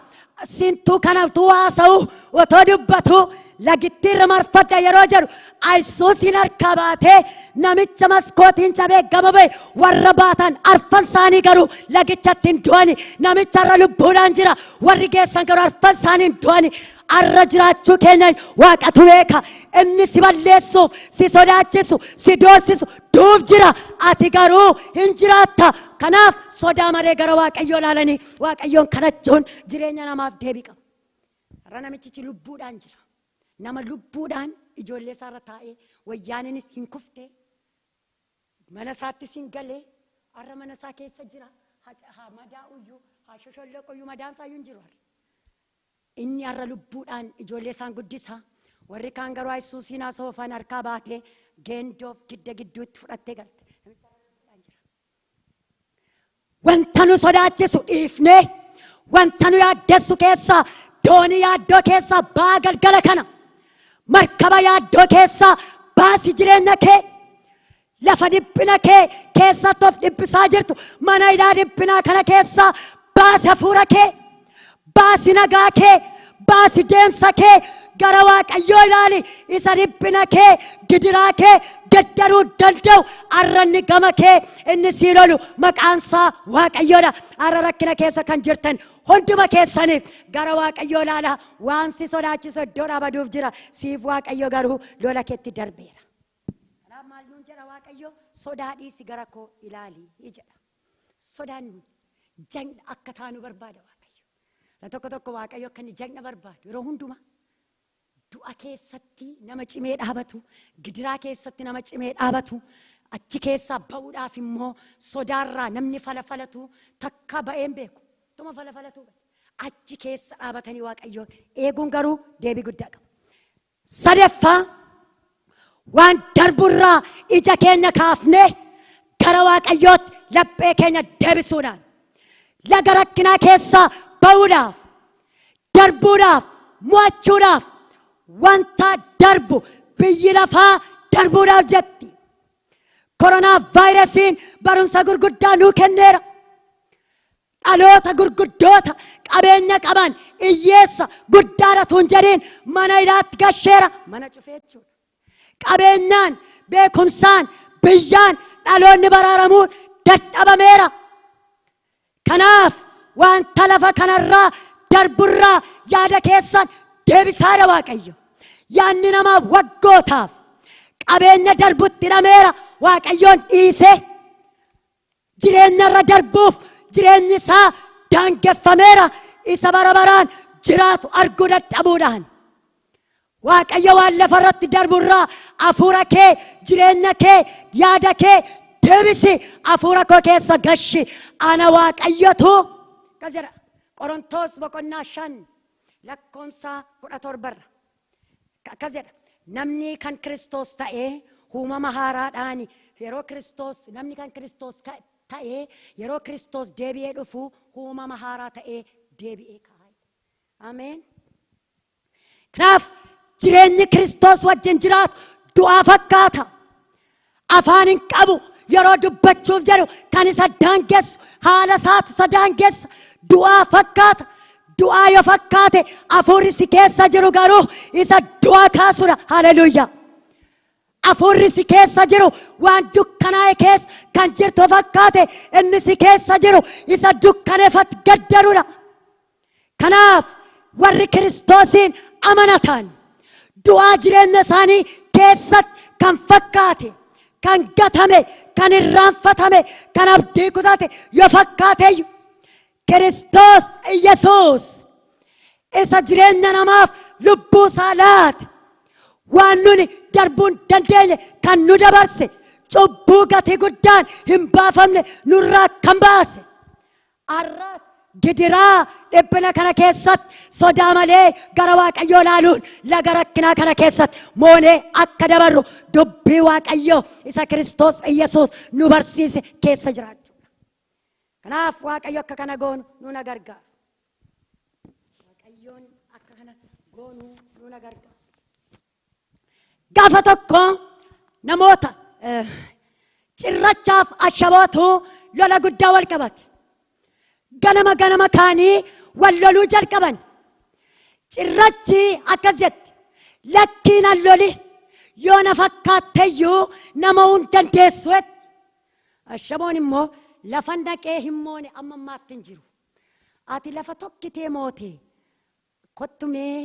sintuu kanatu haasa'u otoo dubbatu lagittiirra marfadha yeroo jedhu Ayisuusiin harkaa baatee namicha maskootiin cabee gama ba'e warra baatan arfan isaanii garuu lagichatti hin du'ani. Namicharra lubbuudhaan jira warri geessan garuu arfan isaanii hin du'ani. Arra jiraachuu keenya Waaqatu beeka. Inni si balleessuuf, si sodaachisu, si doorsisu duuf jira. Ati garuu hin jiraatta. Kanaaf sodaa malee gara Waaqayyoo ilaalanii Waaqayyoon kadhachuun jireenya namaaf deebii qaba. Har'a namichichi lubbuudhaan jira. Nama lubbuudhaan ijoollee isaarra taa'ee wayyaaninis hin kufte. Mana isaattis hin galee. Har'a mana isaa keessa jira. Haa madaa'uyyuu, haa shosholloquyyuu madaan isaa iyyuu hin jiru. Inni har'a lubbuudhaan ijoollee isaan guddisa. Warri kaan garuu Ayisuusiin haasofan harkaa baatee Geendoof gidda gidduutti fudhattee galte. Wanta nu sodaachisu dhiifnee wanta nu yaaddessu keessaa doonii yaaddoo keessaa baa galgala kana markaba yaaddoo keessaa baasi jireenya kee lafa dhiphina kee keessatti of dhiphisaa jirtu mana hidhaa dhiphinaa kana keessaa baasi hafuura kee baasi nagaa kee baasi deemsa kee gara Waaqayyoo ilaali isa dhiphina kee gidiraa kee gaddaruu danda'u arranni gama kee inni sii lolu maqaansaa Waaqayyoodha. Arra rakkina keessa kan jirtan hunduma keessaniif gara Waaqayyoo ilaala. Waan si sodaachisu iddoo dhaabaduuf jira. Siif Waaqayyo garuu lola keetti darbeera. Kanaaf maal nuun jedha Waaqayyo? Sodaa dhiisi gara koo ilaali jedha. Sodaan jagna akka taanu barbaada Waaqayyo. Na tokko tokko Waaqayyo akka inni jagna barbaadu yeroo hundumaa du'a keessatti nama cimee dhaabatu, gidiraa keessatti nama cimee dhaabatu, achi keessaa ba'uudhaaf immoo sodaarraa namni falafalatu takka ba'een beeku. Tuma falafalatu achi keessa dhaabatanii Waaqayyoon eeguun garuu deebii guddaa qaba. Sadaffaa waan darburraa ija keenya kaafnee gara Waaqayyootti laphee keenya deebisuudhaan laga rakkinaa keessaa ba'uudhaaf, darbuudhaaf, mo'achuudhaaf wanta darbu biyyi lafaa darbuudhaaf jetti. Koronaa vaayirasiin barumsa gurguddaa nuu kenneera. Dhaloota gurguddoota qabeenya qaban hiyyeessa guddaadha tun jedhiin mana hidhaatti gasheera. Mana cufee jechuudha. Qabeenyaan, beekumsaan, biyyaan dhaloonni baraaramuun dadhabameera. Kanaaf wanta lafa kanarraa darburraa yaada keessan deebisaadha Waaqayyo. Yaanni namaa waggootaaf qabeenya darbutti hidhameera. Waaqayyoon dhiisee jireenyarra darbuuf jireenyi isaa daangeffameera. Isa bara baraan jiraatu arguu dadhabuudhaan Waaqayyo waan lafarratti darburraa hafuura kee, jireenya kee, yaada kee deebisi. Hafuura koo keessa gashi. Ana Waaqayyotu akkas jedha Qorontos boqonnaa 5 lakkoomsa 17 akkas jedha. Namni kan Kiristoos ta'ee uumama haaraadhaan yeroo Kiristoos namni kan Kiristoos ta'ee yeroo Kiristoos deebi'ee dhufu uumama haaraa ta'ee deebi'ee kaa'e. Ameen. Kanaaf jireenyi Kiristoos wajjin jiraatu du'aa fakkaata. Afaan hin qabu. Yeroo dubbachuuf jedhu kan isa daangessu haala isaatu isa daangessa. Du'aa fakkaata. Du'aa yoo fakkaate hafuurri si keessa jiru garuu isa du'aa kaasudha. Haleluuyaa. Hafuurri si keessa jiru waan dukkanaa'e keessa kan jirtu fakkaate inni si keessa jiru isa dukkaneeffatu gaddarudha. Kanaaf warri Kiristoosiin amanatan du'aa jireenya isaanii keessatti kan fakkaate, kan gatame, kan irraanfatame, kan abdii kutate yoo fakkaateeyyu Kiristoos Yesuus isa jireenya namaaf lubbuu isaa laate waan nuni darbuun dandeenye kan nu dabarse cubbuu gatii guddaan hin baafamne nurraa kan baase. Arraas gidiraa dhiphina kana keessatti sodaa malee gara Waaqayyoo ilaaluun laga rakkinaa kana keessatti moonee akka dabarru dubbii Waaqayyoo isa Kiristoos Yesuus nu barsiise keessa jiraachuudha. Kanaaf Waaqayyo akka kana goonu nu na gargaaru. Waaqayyoon akka kana goonu nu na gargaaru. Gaafa tokko namoota cirrachaaf ashabootu lola guddaa wal qabate. Ganama kaanii wal loluu jalqaban. Cirrachi akkas jette lakkiin an loli yoo na fakkaatteyyuu nama hin dandeessu. Ashaboon immoo lafan dhaqee hin moone amma ammaatti hin jiru. Ati lafa tokkitee moote kottumee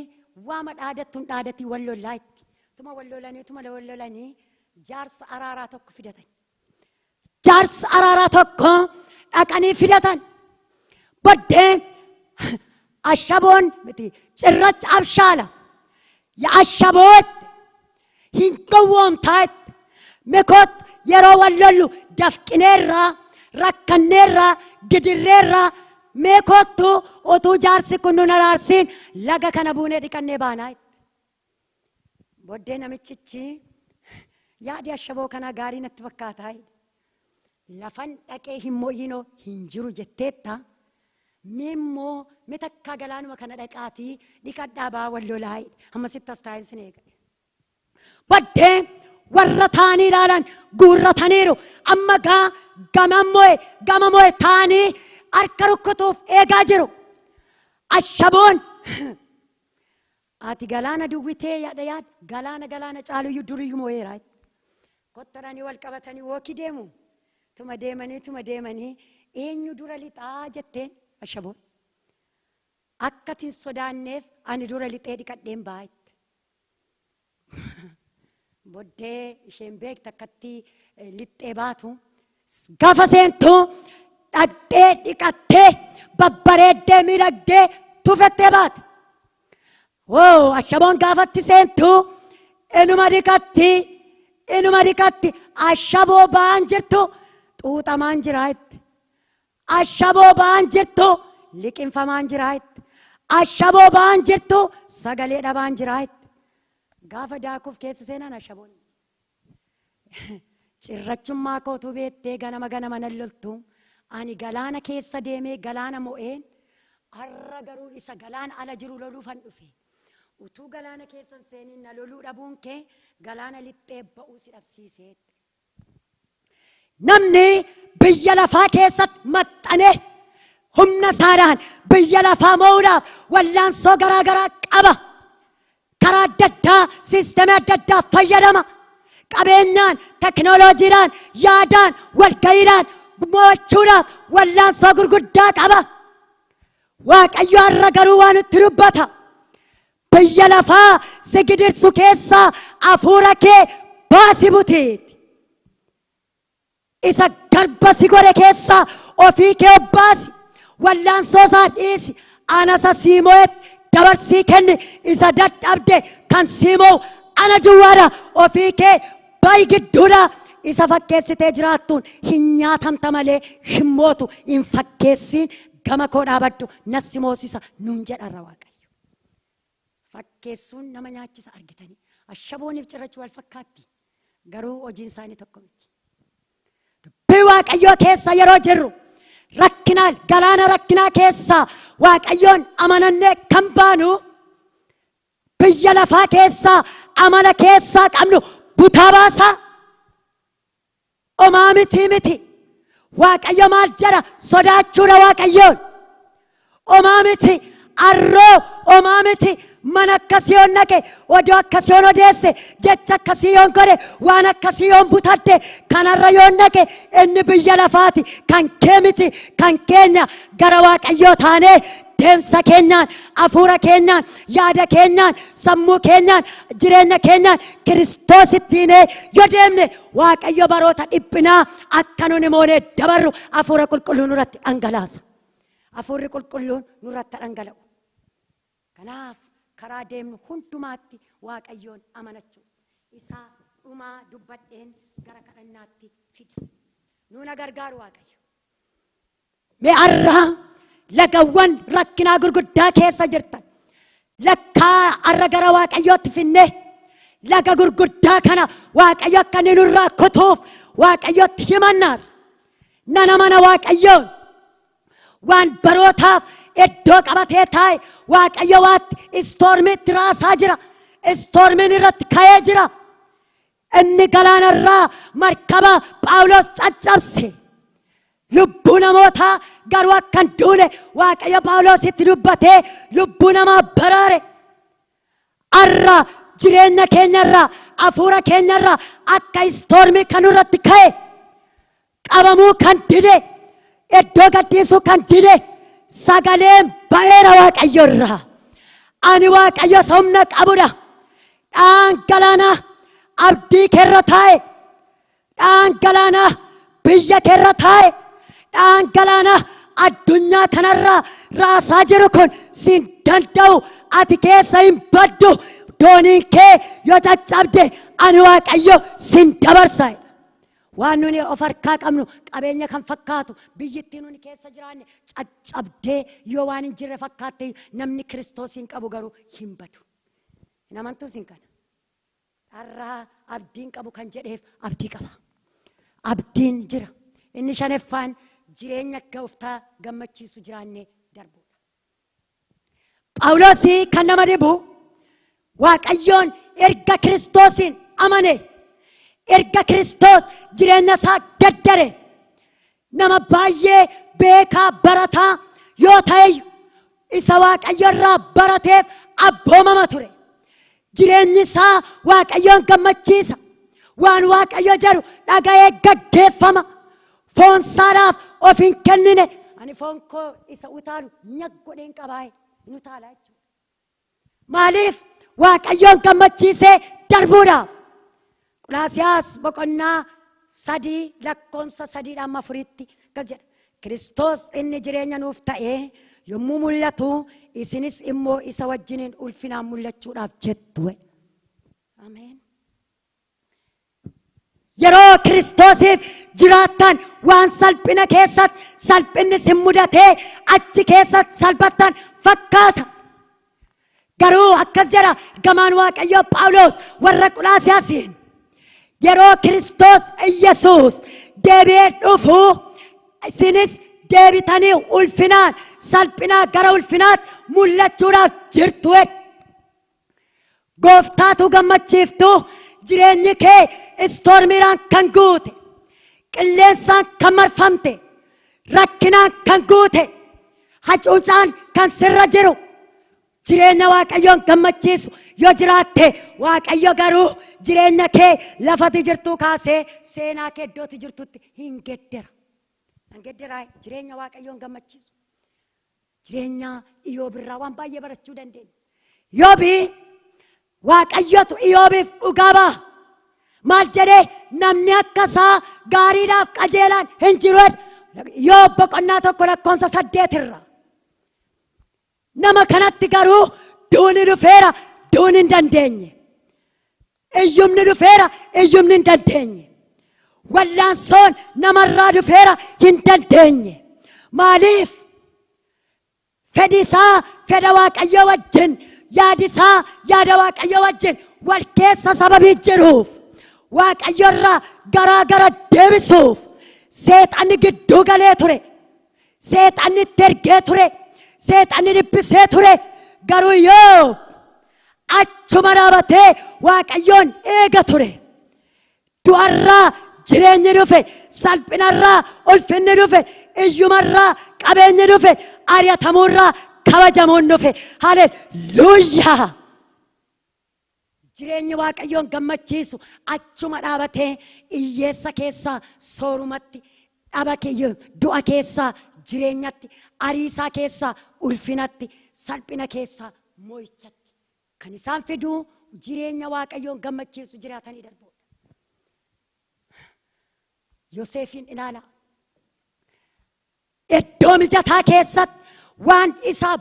waama dhaadattuun dhaadatii wal lollaa itti. Tuma wal lolanii jaarsa araaraa tokko fidatan. Jaarsa araaraa tokko dhaqanii fidatan. Boddeen ashaboon miti cirracha abshaala ya ashaboot hin gowwoomtaatti mekoot yeroo wal lollu dafqineerraa rakkanneerraa gidirreerraa meekoottu utuu jaarsi kun nun araarsiin laga kana buunee dhiqannee baanaa. Boddee namichichi yaadi ashaboo kana gaarii natti fakkaataa. Lafan dhaqee hin moo'inoo hin jiru jetteetta. Mimmoo mitakka galaanuma kana dhaqaatii dhiqadhaa baa wal lolaa. Amma sitti as taa'in sin eegale. Boddee warra taanii ilaalan guurrataniiru. Amma gamamoe taanii harka rukkutuuf eegaa jiru. Ashaboon ati galaana duwwitee yaada galaana caaluyyuu duriyyuu moo'eera. Kottaranii wal qabatanii wookii deemu. Tuma deemanii eenyu dura lixaa jetteen ashaboon. Akkatiin sodaanneef ani dura lixee dhiqadheen baay'eetti. Boddee isheen beekta akkatti lixxee baatu. Gaafa seentuu dhaqxee dhiqattee babbareeddee miidhagdee tufettee baate. Ashaboon gaafatti seentuu inuma dhiqatti ashaboo ba'an jirtu xuuxamaan jiraayitti. Ashaboo ba'an jirtu liqinfamaan jiraayitti. Ashaboo ba'an jirtu sagalee dhabaan jiraayitti. Gaafa daakuuf keessa seenan ashaboon. Cirrachummaa kootu beettee ganama nan loltu. Ani galaana keessa deemee galaana mo'een har'a garuu isa galaana ala jiru loluufan dhufe. Utuu galaana keessan seeniin na loluu dhabuun kee galaana lixxee ba'uu si dhabsiiseetti. Namni biyya lafaa keessatti maxxanee humna isaadhaan biyya lafaa mo'uudhaaf wallaansoo garaa qaba. Karaa adda addaa siistemii adda addaa fayyadama. Qabeenyaan, teknooloojiidhaan, yaadaan, walga'iidhaan mo'achuudhaaf wallaansoo gurguddaa qaba. Waaqayyo har'a garuu waan itti dubbata. Biyya lafaa si gidirsu keessaa hafuura kee baasi buteeti. Isa garba si godhe keessaa ofii kee baasi. Wallaansoo isaa dhiisi. Anasa siimoo'etti dabarsii kenni. Isa dadhabde kan siimoo'u ana duwwaadha. Ofii kee bayi gidduudha. Isa fakkeessitee jiraattuun hin nyaatamta malee hin mootu. Hin fakkeessiin gama koo dhaabadhu nassi moosisa nuun jedharra Waaqayyo. Fakkeessuun nama nyaachisa argitanii. Ashabooniif cirrachi wal fakkaatti. Garuu hojiin isaanii tokko miti. Dubbii Waaqayyoo keessa yeroo jirru galaana rakkinaa keessa Waaqayyoon amanannee kan baanu biyya lafaa keessaa amala keessaa qabnu butaa baasaa. Omaa miti. Waaqayyo maal jedha sodaachuudha Waaqayyoon. Omaa miti arroo omaa miti. Mana akkasii yoon naqe odoo akkasii yoon odeesse jecha akkasii yoon godhe waan akkasii yoon butadde kanarra yoon naqe inni biyya lafaati kan kee miti kan keenya gara Waaqayyoo taanee deemsa keenyaan hafuura keenyaan yaada keenyaan sammuu keenyaan jireenya keenyaan Kiristoosittiin yoo deemne Waaqayyo baroota dhiphinaa akka nuti moonee dabarru hafuura qulqulluun nurratti dhangalaasa. Hafuurri qulqulluun nurratti dhangala'u. Kanaaf karaa deemnu hundumaatti Waaqayyoon amanachuu isaa dhumaa dubbadheen gara kadhannaatti fida. Nuuna gargaaru Waaqayyo. Mee arraa lagawwan rakkinaa gurguddaa keessa jirtan lakkaa arra gara Waaqayyootti finne laga gurguddaa kana Waaqayyo akka inni nurraa kutuuf Waaqayyootti himannaar. Nana mana Waaqayyoon waan barootaaf iddoo qabatee taa'e Waaqayyo waatti istoormiitti raasaa jira. Istoormiin irratti ka'ee jira. Inni galaanarraa markaba Phaawulos caccabse. Lubbuu namootaa garuu akka hin duune Waaqayyo Phaawulositti dubbatee lubbuu namaa baraare. Arra jireenya keenyarraa hafuura keenyarraa akka istoormii kan irratti ka'e qabamuu kan dide iddoo gadhiisuu kan dide sagaleen ba'eera Waaqayyo irraa. Ani Waaqayyo humna qabudha. Dhangalaanaa abdii keerra taa'e. Dhangalaanaa biyya keerra taa'e. Dhangalaanaa addunyaa kanarraa raasaa jiru kun sin danda'u. Ati keessa hin baddu. Dooniin kee yoo caccabde ani Waaqayyo sin dabarsa. Waan nuni of harkaa qabnu qabeenya kan fakkaatu biyyittii nuni keessa jiraanne caccabdee yoo waan hin jirre fakkaatte namni Kiristoosiin qabu garuu hin badu. Hin amantuu sin kana. Har'aa abdiin qabu kan jedheef abdii qaba. Abdiin jira. Inni shanaffaan jireenya gooftaa gammachiisu jiraannee darbuudha. Phaawulos kan nama dhibu Waaqayyoon erga Kiristoosiin amane erga Kiristoos jireenya isaa gaddare nama baay'ee beekaa barataa yoo ta'e isa Waaqayyo irraa barateef abboomama ture. Jireenyi isaa Waaqayyoon gammachiisa. Waan Waaqayyo jedhu dhaga'ee gaggeeffama. Foon isaadhaaf of hin kennine. Ani foon koo isa utaalu nyag godheen qabaa hin utaala jechuudha. Maaliif Waaqayyoon gammachiisee darbuudhaaf. Qolaasiyaas boqonnaa 3 lakkoomsa 3-4tti akkas jedha. Kiristoos inni jireenya nuuf ta'ee yommuu mul'atu isinis immoo isa wajjiniin ulfinaan mul'achuudhaaf jettu. Ameen. Yeroo Kiristoosiif jiraattan waan salphina keessatti salphinni sin mudatee achi keessatti salphattan fakkaata. Garuu akkas jedha gamaan Waaqayyoo Phaawulos warra Qolaasiyaasiin. Yeroo Kiristoos Yesuus deebi'ee dhufu isinis deebitanii ulfinaan salphinaa gara ulfinaatti mul'achuudhaaf jirtu. Gooftaatu gammachiiftu. Jireenyi kee istoormiidhaan kan guute, qilleensaan kan marfamte, rakkinaan kan guute, hacuucaan kan sirra jiru. Jireenya Waaqayyoon gammachiisu yoo jiraatte Waaqayyo garuu jireenya kee lafati jirtu kaasee seenaa kee iddootti jirtutti hin geddera. Jireenya Waaqayyoon gammachiisu. Jireenya Iyyoob irraa waan baay'ee barachuu dandeenya. Iyyoobii Waaqayyotu Iyyoobiif dhugaa ba'a. Maal jedhee namni akka isaa gaariidhaaf qajeelaan hin jiru. Iyyoob boqonnaa 1 lakkoomsa 8 irra. Nama kanatti garuu duuni dhufeera duuni hin dandeenye. Iyyumni dhufeera iyyumni hin dandeenye. Wallaansoon namarraa dhufeera hin dandeenye. Maaliif? Fedhisaa fedha Waaqayyoo wajjin, yaadisaa yaada Waaqayyoo wajjin wal keessa sababii jiruuf Waaqayyo irraa garaa gara deebisuuf seexanni gidduu galee ture. Seexanni itti ergee ture. Seexanni dhibbisee ture. Garuu yoo achuma dhaabatee Waaqayyoon eega ture. Du'arraa jireenyi dhufe, salphinarraa ulfinni dhufe, iyyumarraa qabeenyi dhufe, ari'atamuurraa kabajamuun dhufe. Haleluuyaa! Jireenyi Waaqayyoon gammachiisu achuma dhaabatee hiyyeessa keessaa soorumatti, du'a keessaa jireenyatti, ariisaa keessaa ulfinatti, salphina keessaa moo'ichatti kan isaan fiduu jireenya Waaqayyoon gammachiisu jiraatanii darbuudha. Yoseefin ilaala. Iddoo mijataa keessatti waan isaa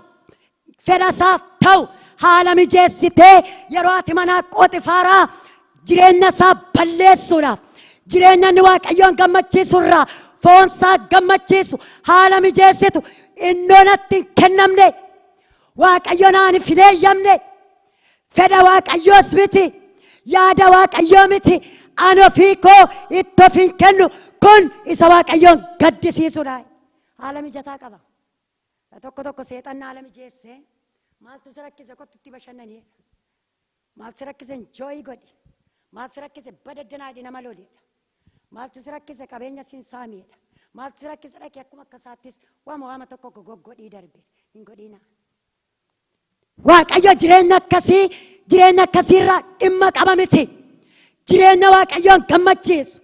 fedhasaaf ta'u haala mijeessitee yeroo ati mana Phoxifaaraa jireenya isaa balleessuudhaaf jireenya inni Waaqayyoon gammachiisurraa foonsaa gammachiisu haala mijeessitu innoonatti hin kennamne. Waaqayyoon ani hin eeyyamne. Fedha Waaqayyoos miti. Yaada Waaqayyoo miti. Ani ofii koo itti of hin kennu. Kun isa Waaqayyoon gaddisiisudha. Haala mijataa qaba. Tokko seexanni haala mijeessee maaltu si rakkise kottu itti bashannanii. Maaltu si rakkise enjooyi godhi. Maaltu si rakkise badaddanaa nama loliidha. Maaltu si rakkise qabeenya siin saamiidha. Maaltu si rakkise dhaqee akkuma akka isaattis waama tokko goggodhii darbe hin godhina. Waaqayyo jireenya akkasiirraa dhimma qaba miti. Jireenya Waaqayyoon gammachiisu.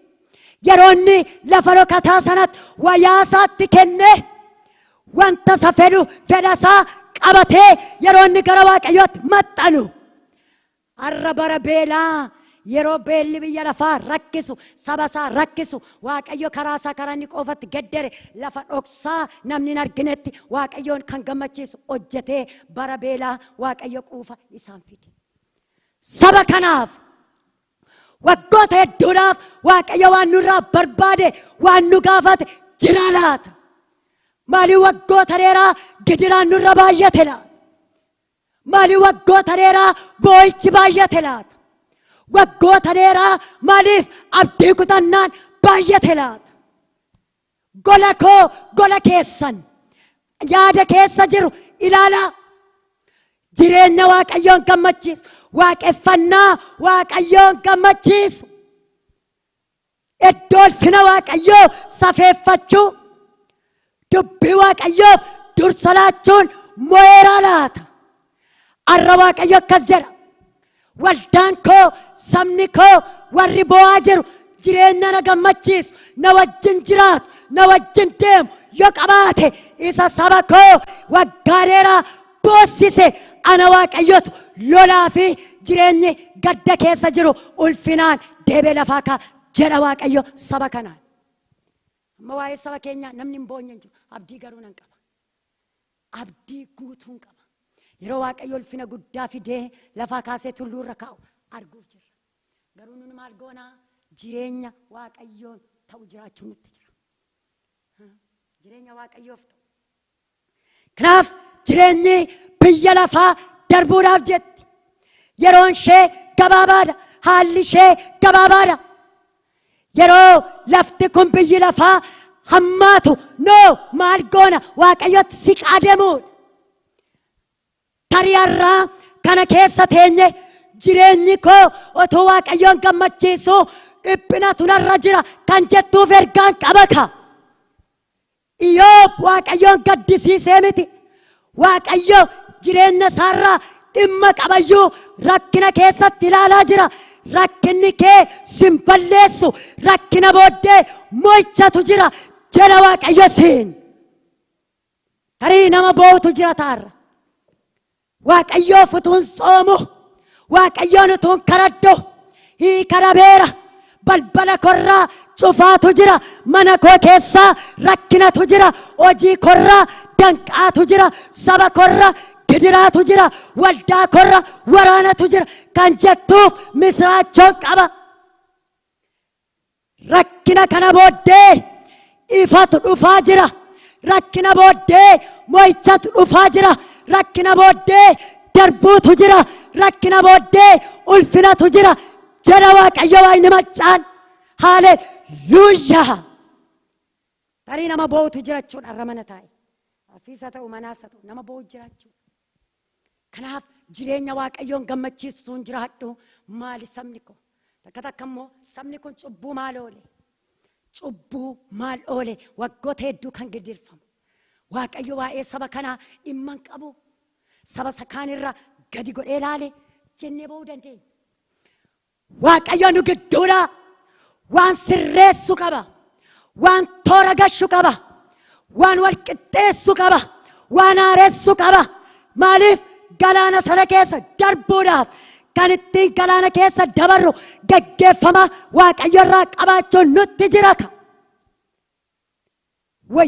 Yeroo inni lafa dhokataa sanatti wayyaa isaatti kennee wanta isa fedhu fedhasaa qabatee yeroo inni gara Waaqayyootti maxxanu. Har'a bara beelaa yeroo beelli biyya lafaa rakkisu saba isaa rakkisu Waaqayyo karaa isaa karaa inni qofatti gaddare lafa dhoksaa namni hin arginetti Waaqayyoon kan gammachiisu hojjetee bara beelaa Waaqayyo quufa isaan fide. Saba kanaaf waggoota hedduudhaaf Waaqayyo waan nurraa barbaade waan nu gaafate jira laata? Maaliif waggoota dheeraa gidiraan nurra baay'ate laata? Maaliif waggoota dheeraa boo'ichi baay'ate laata? Waggoota dheeraa maaliif abdii kutannaan baay'ate laata? Gola koo gola keessan yaada keessa jiru ilaalaa. Jireenya Waaqayyoon gammachiisu waaqeffannaa Waaqayyoon gammachiisu iddoo ulfina waaqayyoo safeeffachuu, dubbii waaqayyoof dursa laachuun mo'eeraa laata. Arra waaqayyo akkas jedha, waldaan koo sabni koo warri boo'aa jiru jireenya na gammachiisu na wajjin jiraatu na wajjin deemu yoo qabaate isa saba koo waggaa dheeraa boossise ana waaqayyotu lolaa fi jireenyi gadda keessa jiru ulfinaan deebee lafaa kaa jedha waaqayyo saba kanaan. Amma waa'ee saba keenyaa namni hin boonye hin jiru. Abdii garuu nan qaba. Abdii guutuun qaba. Yeroo waaqayyo ulfina guddaa fidee lafaa kaasee tulluurra kaa'u arguuf jirra. Garuu nun maal goonaa? Jireenya waaqayyoon ta'u jiraachuun nutti jira. Jireenya waaqayyoof ta'u. Kanaaf jireenyi biyya lafaa darbuudhaaf jetti. Yeroon ishee gabaabaadha. Haalli ishee gabaabaadha. Yeroo lafti kun biyyi lafaa hammaatu noo maal goona? Waaqayyotti siqaa deemuudha. Tariyarraa kana keessa teenye jireenyi koo otoo waaqayyoon gammachiisu dhiphinatu narra jira kan jettuuf ergaan qabaka. Iyyoob waaqayyoon gaddisiisee miti. Waaqayyo jireenya isaarraa dhimma qabayyuu rakkina keessatti ilaalaa jira. Rakkinni kee sin balleessu, rakkina booddee mo'ichatu jira jedha waaqayyo siin. Tarii nama boo'utu jira taarra. Waaqayyoof utuun soomu, waaqayyoon utuun kadhadhu hiikarabeera. Balbala korraa cufaatu jira. Mana koo keessaa rakkinatu jira. Hojii korraa danqaatu jira. Saba korraa gidiraatu jira. Waldaa korraa waraanatu jira kan jettuuf misraachoon qaba. Rakkina kana booddee ifatu dhufaa jira. Rakkina booddee mo'ichatu dhufaa jira. Rakkina booddee darbuutu jira. Rakkina booddee ulfinatu jira jedha waaqayyo waa'ee maccaan. Haleluuyaa. Tarii nama boo'utu jirachuudha irra mana taa'e. Afiisa ta'u manaasa ta'u nama boo'u jiraachuu. Kanaaf jireenya waaqayyoon gammachiisuun jiraadhu. Maali sabni koo? Takka takka immoo sabni kun cubbuu maal oole? Cubbuu maal oole? Waggoota hedduu kan giddirfamu. Waaqayyo waa'ee saba kanaa dhimma hin qabu. Saba sakaanirra gadi godhee ilaale jennee ba'uu dandeenya. Waaqayyo nu gidduudha waan sirreessu qaba. Waan toora gashu qaba. Waan wal qixxeessu qaba. Waan haaressu qaba. Maaliif galaana sana keessa darbuudhaaf kan ittiin galaana keessa dabarru geggeeffama waaqayyo irraa qabaachuun nutti jira.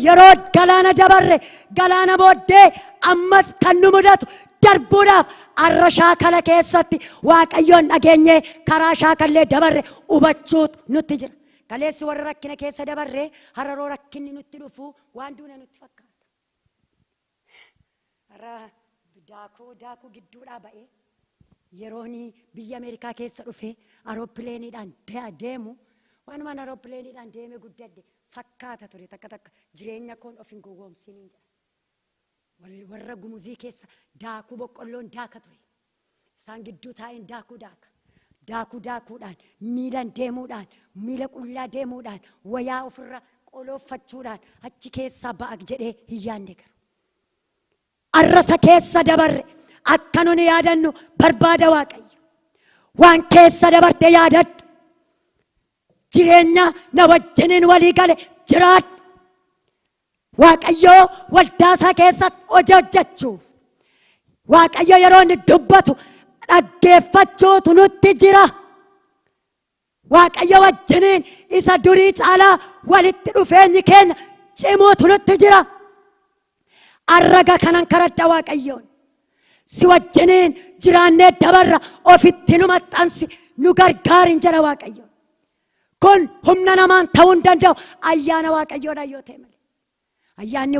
Yeroo galaana dabarre galaana booddee ammas kan nu mudatu darbuudhaaf arra shaakala keessatti waaqayyoon dhageenyee karaa shaakallee dabarre hubachuutu nutti jira. Kaleessi warra rakkina keessa dabarre hararoo rakkinni nutti dhufu waan duuna nutti fakkaata. Har'a daakuu gidduudhaa ba'ee yerooni biyya Ameerikaa keessa dhufee aeroppileeniidhaan deemu waanuma aeroppileeniidhaan deemee guddadde fakkaata ture. Takka takka jireenya koon of hin gowwoomsiniin jedha. Warra gumuzii keessa daakuu boqqolloon daaka ture. Isaan gidduu taa'een daakuu daaka. Daakuudhaan miilan deemuudhaan miila qullaa deemuudhaan wayaa ofirra qolooffachuudhaan achi keessaa ba'a jedhee hin yaadne garu. Arrasa keessa dabarre akka nuni yaadannu barbaada waaqayyo. Waan keessa dabarte yaadadhu. Jireenya na wajjiniin walii gale jiraadhu. Waaqayyo waldaasaa keessatti hojii hojjechuuf. Waaqayyo yeroo inni dubbatu dhaggeeffachuutu nutti jira. Waaqayyo wajjiniin isa durii caalaa walitti dhufeenyi keenya cimuutu nutti jira. Arraga kanan kadhadha waaqayyoon. Si wajjiniin jiraannee dabarra ofitti nu maxxansi nu gargaarin jedha waaqayyo. Kun humna namaan ta'uu hin danda'u ayyaana waaqayyoodha yoo ta'e malee. Ayyaanni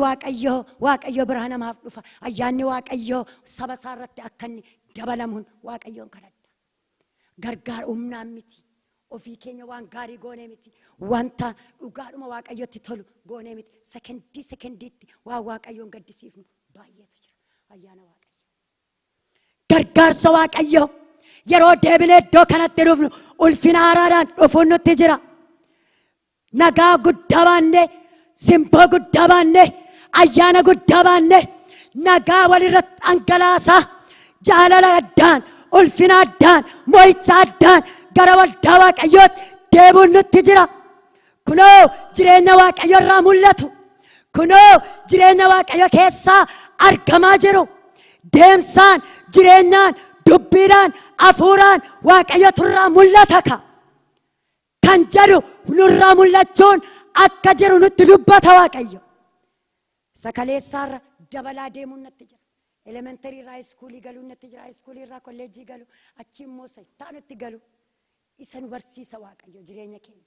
waaqayyo biraa namaaf dhufa. Ayyaanni waaqayyo saba isaa irratti akka inni dabalamuun waaqayyoon kadhadha. Gargaar humnaan miti. Ofii keenya waan gaarii goonee miti. Wanta dhugaadhuma waaqayyotti tolu goonee miti. Sekendiitti waan waaqayyoon gaddisiifnu baay'eetu jira. Ayyaana waaqayyo. Gargaarsa waaqayyo yeroo deebinee iddoo kanatti dhufnu ulfina haaraadhaan dhufuun nutti jira. nagaa guddaa baanne, simboo guddaa baanne, ayyaana guddaa baanne, nagaa walirratti dhangalaasaa, jaalala addaan, ulfina addaan, mo'icha addaan gara waldaa Waaqayyootti deemuun nutti jira. Kunoo jireenya Waaqayyo irraa mul'atu. Kunoo jireenya Waaqayyo keessaa argamaa jiru. Deemsaan, jireenyaan, dubbiidhaan, hafuuraan Waaqayyotu irraa mul'ata ka. Kan jedhu nurraa mul'achuun akka jiru nutti dubbata Waaqayyo. Sakaleessaarra dabalaa deemuun natti jira. Elementarii irraa iskuulii galuun natti jira. Iskuulii irraa kolleejjii galu. Achi immoo saayitaanatti galu. Isa nu barsiisa Waaqayyo jireenya keenya.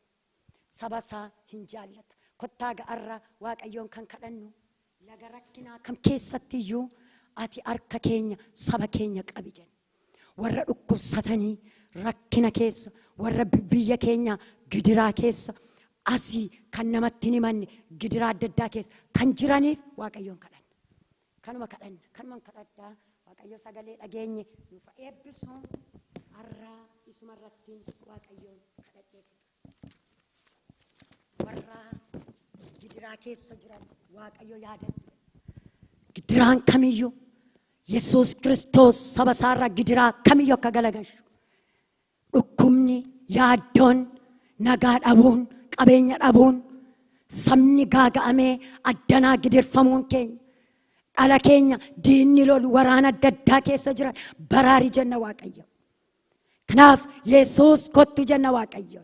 Saba isaa hin jaallata. Kottaa ga'arraa Waaqayyoon kan kadhannu. Laga rakkinaa kam keessatti iyyuu ati harka keenya saba keenya qabi jenna. Warra dhukkubsatanii rakkina keessa, warra biyya keenya gidiraa keessa, asii kan namatti hin himanne gidiraa adda addaa keessa kan jiraniif Waaqayyoon kadhanna. Kanuma kadhanna, kanuma kadhadhaa Waaqayyo sagalee dhageenye nuuf eebbisu har'aa isuma irratti Waaqayyoon kadhadhee warra gidiraa keessa jiran Waaqayyo yaadadhu. Gidiraan kamiyyuu Yesuus Kiristoos saba isaarraa gidiraa kamiyyuu akka galagalchu. Dhukkubni, yaaddoon, nagaa dhabuun, qabeenya dhabuun, sabni gaaga'amee addanaa gidirfamuun keenya, dhala keenya diinni lolu waraana adda addaa keessa jiran baraari jenna Waaqayyo. Kanaaf Yesuus kottu jenna Waaqayyo.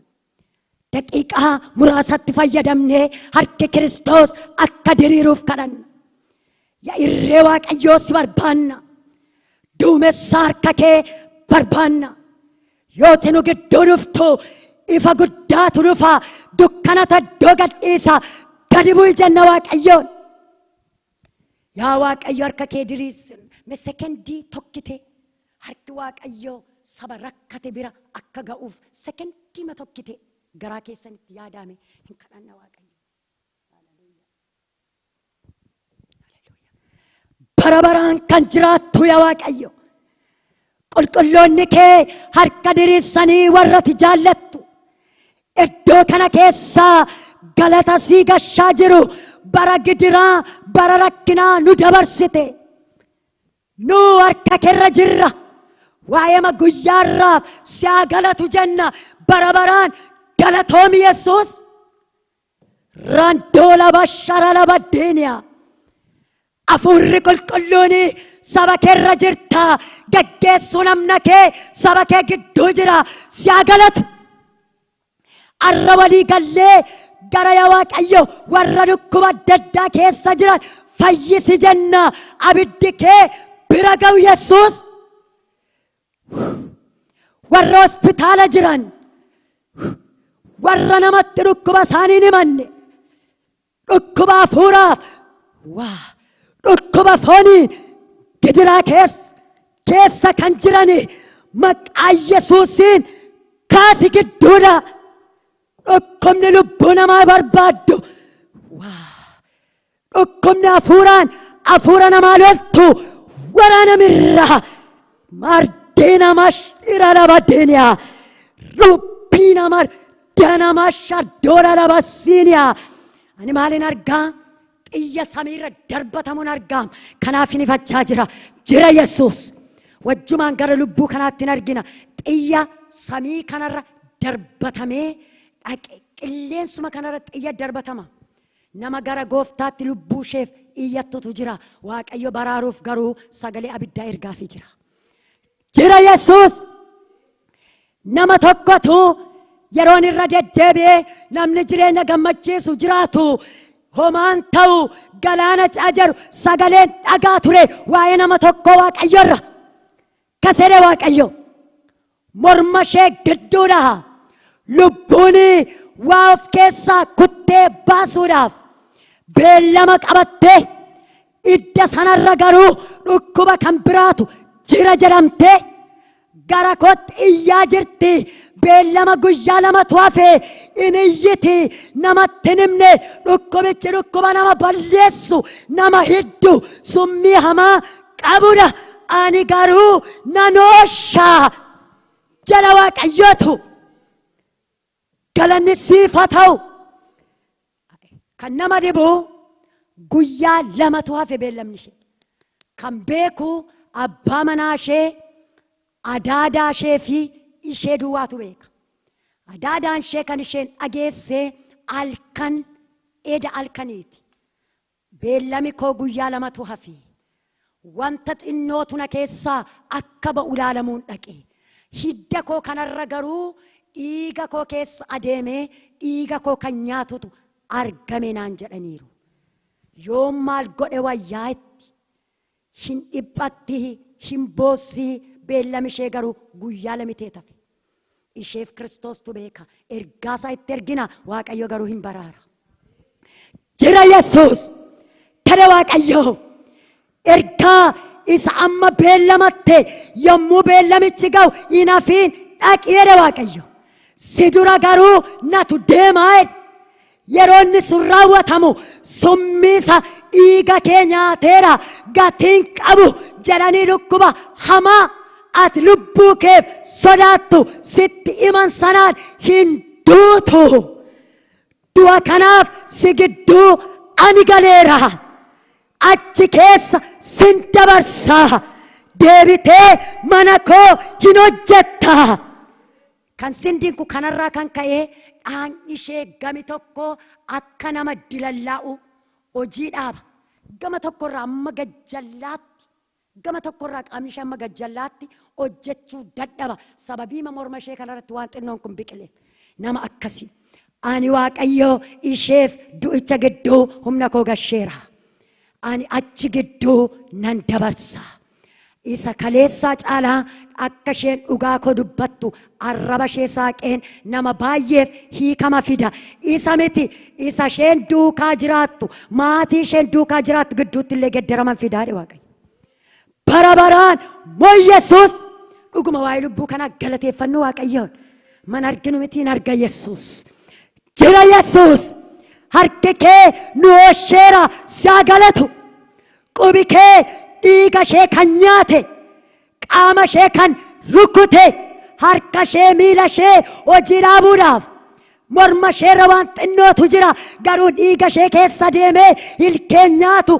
Daqiiqaa muraasatti fayyadamnee harki Kiristoos akka diriiruuf kadhanna. Yaa irree Waaqayyoo si barbaanna. Duumessa harka kee barbaanna. Yooti nu gidduu dhuftu ifa guddaatu dhufa, dukkanatu iddoo gadhiisa, gadi bu'i jenna Waaqayyoon. Yaa Waaqayyo harka kee diriirsi. Sekendii tokkite harki Waaqayyoo saba rakkate bira akka ga'uuf sekendii tokkite garaa keessanitti yaadame hin kadhanna Waaqayyo. Bara baraan kan jiraattu yaa Waaqayyo. Qulqulloonni kee harka diriirsanii warratti jaallattu. Iddoo kana keessaa galata sii gashaa jiru. Bara gidiraa, bara rakkinaa nu dabarsite. Nu harka keerra jirra. Waa'ee guyyaarraaf si haa galatu jenna. Bara baraan galatoomi Yesuus. Randoola bashara laba deeniyaa. Afuurri qulqulluun saba keerra jirta. Geggeessuu namna kee saba kee gidduu jira. Si haa galatu. Arra walii gallee gara yaa Waaqayyo warra dhukkuba adda addaa keessa jiran fayyisi jenna. Abiddi kee bira ga'u Yesuus. Warra hospitaala jiran, warra namatti dhukkuba isaanii hin himanne, dhukkuba hafuuraaf, dhukkuba foonii gidiraa keessa kan jiran maqaa Yesuusiin kaasi gidduudha. Dhukkubni lubbuu namaa barbaaddu, dhukkubni hafuura namaa loltu waraanamirra mardina mashira laba deeniyaa rubbina mardana mashadoola laba siiniyaa. Ani maalin argaa? Xiyya samiirra darbatamuun argaam. Kanaaf hin ifachaa jira Yesuus. Wajjumaan gara lubbuu kanaatti hin argina. Xiyya samii kanarra darbatamee qilleensuma kanarra xiyya darbatama. Nama gara gooftaatti lubbuu isheef iyyattutu jira. Waaqayyo baraaruuf garuu sagalee abiddaa ergaafii jira Yesuus. Nama tokkotu yeroon irra deddeebi'ee namni jireenya gammachiisu jiraatu homaan ta'u galaana caajaru sagaleen dhagaa ture waa'ee nama tokko Waaqayyorra. Kasedhe Waaqayyo morma ishee gidduudha. Lubbuun waa of keessaa kuttee baasuudhaaf beellama qabattee idda sanarra garuu dhukkuba kan biraatu jira jedhamtee gara kootti iyyaa jirti. Beellama guyyaa lamatu hafe in iyyiti namatti hin himne. Dhukkubichi dhukkuba nama balleessu, nama hiddu, summii hamaa qabudha. Ani garuu nan ooshaa jedha Waaqayyootu. Galanni siif haa ta'u. kan nama dhibu guyyaa lamatu hafe beellamni ishee. Kan beeku abbaa manaa ishee, adaadaa ishee fi ishee duwwaatu beeka. Adaadaan ishee kan isheen dhageesse halkan eda halkaniiti. Beellami koo guyyaa lamatu hafe. Wanta xinnoota na keessaa akka ba'u ilaalamuun dhaqe. Hidda koo kanarra garuu dhiiga koo keessa adeemee dhiiga koo kan nyaatutu argame naan jedhaniiru. Yoom maal godhe wayyaa itti hin dhiphatti hin boossi beellami ishee garuu guyyaa lamitee tafe. Isheef Kiristoostu beeka. Ergaasaa itti ergina Waaqayyo garuu hin baraara. Jira Yesuus kada Waaqayyo ergaa isa amma beellamatte yommuu beellamichi ga'u hin hafiin dhaqi jedhe Waaqayyo. Si dura garuu natu deemaa jedhe. Yeroo inni sun raawwatamu summiisa dhiiga kee nyaateera gatiin qabu jedhanii dhukkuba hamaa ati lubbuu keef sodaattu sitti himan sanaan hin duutu. Du'a kanaaf si gidduu ani galeera. Achi keessa sin dabarsaa. Deebitee mana koo hin hojjetta. Kan sindinku kanarraa kan ka'ee dhaan ishee gami tokko akka nama dilallaa'u hojii dhaaba. Gama tokkorraa amma gajjallaatti, gama tokkorraa qaamni ishee amma gajjallaatti hojjechuu dadhaba. Sababii morma ishee kanarratti waan xinnoon kun biqileef nama akkasii. Ani Waaqayyo isheef du'icha gidduu humna koo gasheera. Ani achi gidduu nan dabarsa. Isa kaleessaa caalaa akka isheen dhugaa koo dubbattu arraba ishee saaqeen nama baay'eef hiikama fida. Isa miti isa isheen duukaa jiraattu maatii isheen duukaa jiraattu gidduutti illee geddaraman fidaadhe Waaqayyo. Bara baraan moo Yesuus dhuguma waa'ee lubbuu kanaa galateeffannu Waaqayyoon. Man arginu mitiin arga Yesuus. Jira Yesuus harki kee nu oolcheera siyaa galatu. Qubi kee dhiiga ishee kan nyaate qaama ishee kan rukute harka ishee miila ishee hojii dhaabuudhaaf morma isheerra waan xinnootu jira garuu dhiiga ishee keessa deemee ilkeen nyaatu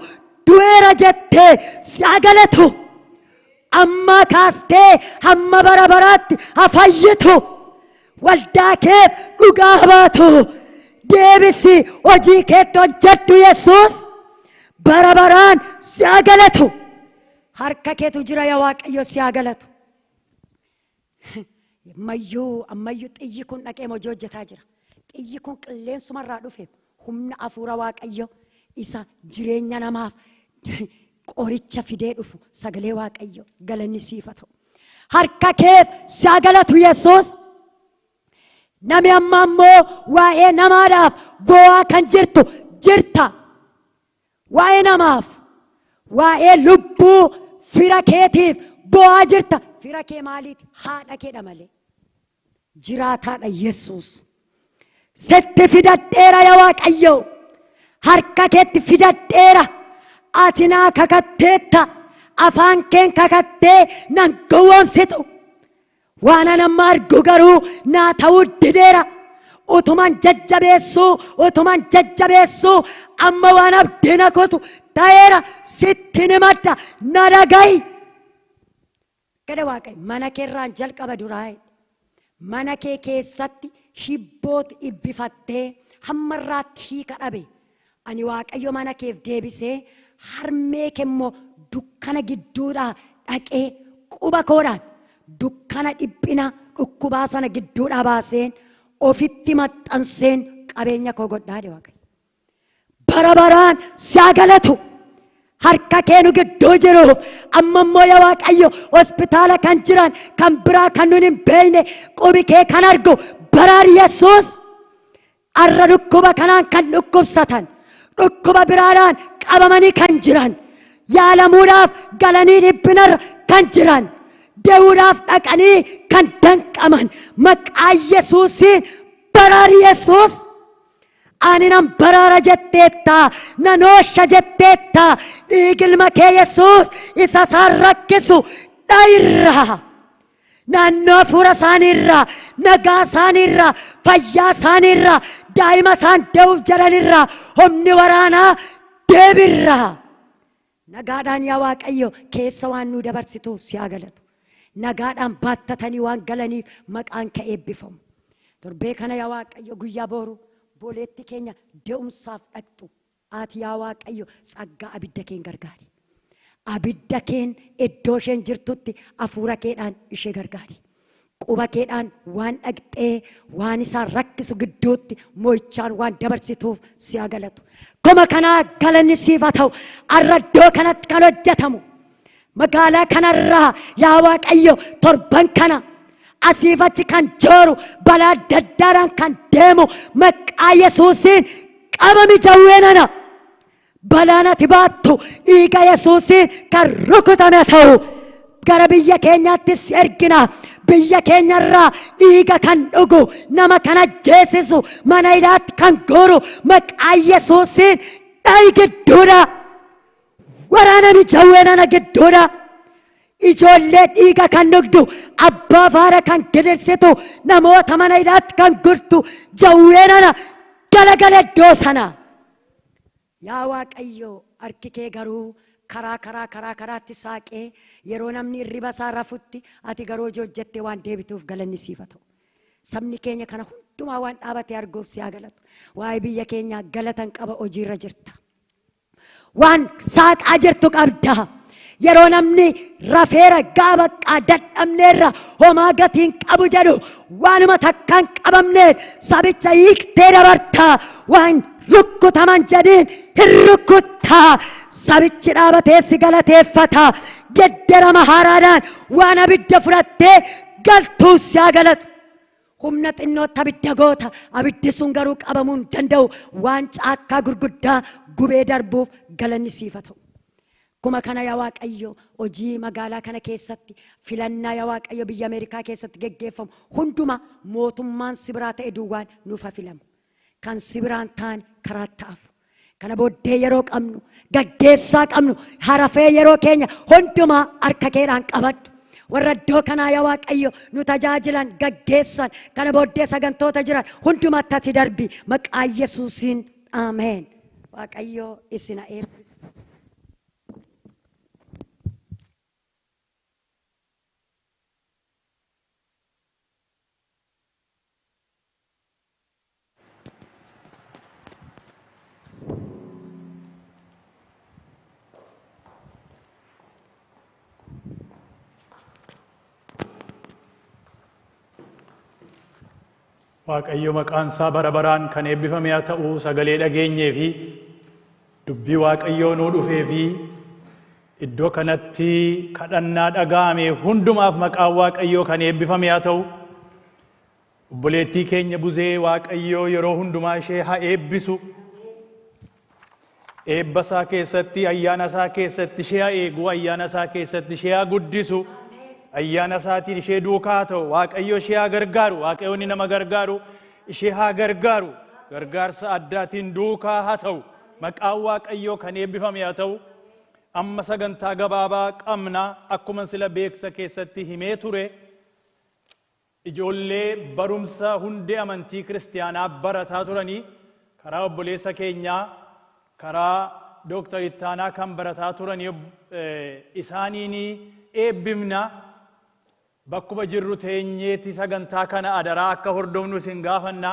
du'eera jettee siyaa galatu. Amma kaastee hamma bara baraatti hafayyitu waldaa keef dhugaa baatu. Deebisi hojii keetti hojjedhu Yesuus. Bara baraan siyaa galatu. Harka keetu jira yaa Waaqayyo siyaa galatu. Ammayyuu xiyyi kun dhaqee hojii hojjetaa jira. Xiyyi kun qilleensumarraa dhufe humna hafuura Waaqayyo isa jireenya namaaf qoricha fidee dhufu sagalee Waaqayyo galanni siif haa ta'u. Harka keef siyaa galatu Yesuus. Nami amma ammoo waa'ee namaadhaaf boo'aa kan jirtu jirta. Waa'ee namaaf waa'ee lubbuu fira keetiif boo'aa jirta. Fira kee maaliiti? Haadha keedha malee. Jiraataadha Yesuus. Sitti fidadheera yaa Waaqayyo. Harka keetti fidadheera. Ati naa kakatteetta. Afaan keen kakattee nan gowwoomsitu. Waan amma argu garuu naa ta'uu dideera. Utuman jajjabeessu amma waan abdiin kutu ta'eera sitti ni madda na dhaga'i. Gada Waaqayyo mana keerraan jalqaba duraa mana kee keessatti hibboota ibbifattee hammarraatti hiika dhabe. Ani Waaqayyo mana keef deebisee harmee keemmoo dukkana gidduudhaa dhaqee quba koodhaan dukkana dhiphina dhukkubaa sana gidduudhaa baaseen ofitti maxxanseen qabeenya koo godhaadhe Waaqayyo. Bara baraan siyaa galatu. Harka kee nu gidduu jiruuf amma immoo yaa Waaqayyo hospitaala kan jiran kan biraa kan nun hin beekne qubi kee kan argu baraar Yesuus. Arra dhukkuba kanaan kan dhukkubsatan dhukkuba biraadhaan qabamanii kan jiran yaalamuudhaaf galanii dhiphinarra kan jiran deewuudhaaf dhaqanii kan danqaman maqaa Yesuusiin baraar Yesuus. Ani nan baraara jetteetta nan oolcha jetteetta dhiigilma kee Yesuus isa isaan rakkisu dhayirra naannoo hafuura isaaniirra nagaa isaaniirra fayyaa isaaniirra daa'ima isaan de'uuf jiranirraa humni waraanaa deebirraa. Nagaadhaan yaa Waaqayyo keessa waan nu dabarsitu si haa galatu. Nagaadhaan baattatanii waan galaniif maqaan kee eebbifamu. Torbee kana yaa Waaqayyo guyyaa booru booleetti keenya de'umsaaf dhaqxu. Ati yaa Waaqayyo tsaggaa abidda keen gargaari. Abidda keen iddoo isheen jirtutti hafuura keedhaan ishee gargaari. Quba keedhaan waan dhaqxee waan isaan rakkisu gidduutti moo'ichaan waan dabarsituuf si haa galatu. Kuma kanaa galanni siif haa ta'u. Har'a iddoo kanatti kan hojjetamu magaalaa kanarraa yaa Waaqayyo torban kana asiif achi kan jooru balaa daddaaraan kan deemu maqaa Yesuusiin qabami jawwee nana. Balaan ati baattu dhiiga Yesuusiin kan rukutame ta'u gara biyya keenyaattis ergina. Biyya keenyarraa dhiiga kan dhugu nama kana jeesisu mana hidhaatti kan guuru maqaa Yesuusiin dha'i gidduudha. Waraanami jawwee nana gidduudha. Ijoollee dhiiga kan dhugdu abbaa faara kan gidirsitu namoota mana hidhaatti kan gurtu jawwee nana galagala iddoo sana. Yaa Waaqayyo harki kee garuu karaatti saaqee yeroo namni irriba isaa rafutti ati garuu hojii hojjettee waan deebituuf galanni siif haa ta'u. Sabni keenya kana hundumaa waan dhaabatee arguuf si haa galatu. Waa'ee biyya keenyaa galatan qaba hojiirra jirta. Waan saaqaa jirtu qabda. Yeroo namni rafeera gaabaqqaa dadhabneerra homaa gatiin qabu jedhu waanuma takkaan qabamne sabicha hiiktee dabarta. Waan rukkutaman jedhiin hin rukuttaa. Sabichi dhaabatee si galateeffata. Gedderama haaraadhaan waan abidda fudhattee galtuu si haa galatu. Humna xinnootti abidda goota. Abiddi sun garuu qabamuu hin danda'u. Waan caakkaa gurguddaa gubee darbuuf galanni siif haa ta'u. Kuma kana yaa Waaqayyo hojii magaalaa kana keessatti filannaa yaa Waaqayyo biyya Ameerikaa keessatti geggeeffamu hunduma mootummaan si biraa ta'e duwwaan nuuf haa filamu. Kan si biraan ta'an karaa ta'afu. Kana booddee yeroo qabnu gaggeessaa qabnu harafee yeroo keenya hundumaa harka keedhaan qabadhu. Warra iddoo kanaa yaa Waaqayyo nu tajaajilan gaggeessan kana booddee sagantoota jiran hundumaatti ati darbi maqaa Yesuusiin ameen. Waaqayyo isin haa eebbisu. Waaqayyo maqaan isaa bara baraan kan eebbifame haa ta'u. Sagalee dhageenyee fi dubbii Waaqayyoo nuu dhufee fi iddoo kanatti kadhannaa dhaga'ame hundumaaf maqaan Waaqayyoo kan eebbifame haa ta'u. Obboleettii keenya Buzee Waaqayyoo yeroo hundumaa ishee haa eebbisu. Eebba isaa keessatti, ayyaana isaa keessatti ishee haa eegu, ayyaana isaa keessatti ishee haa guddisu. Ayyaana isaatiin ishee duukaa haa ta'u. Waaqayyo ishee haa gargaaru. Waaqayyoon nama gargaaru ishee haa gargaaru. Gargaarsa addaatiin duukaa haa ta'u. Maqaan Waaqayyoo kan eebbifame haa ta'u. Amma sagantaa gabaabaa qabna. Akkuma sila beeksa keessatti himee ture. Ijoollee barumsa hundee amantii kiristaanaa barataa turanii karaa obboleessa keenyaa karaa Dooktar Ittaanaa kan barataa turanii isaaniin eebbifna. Bakkuma jirru teenyeetti sagantaa kana adaraa akka hordofnu isin gaafanna.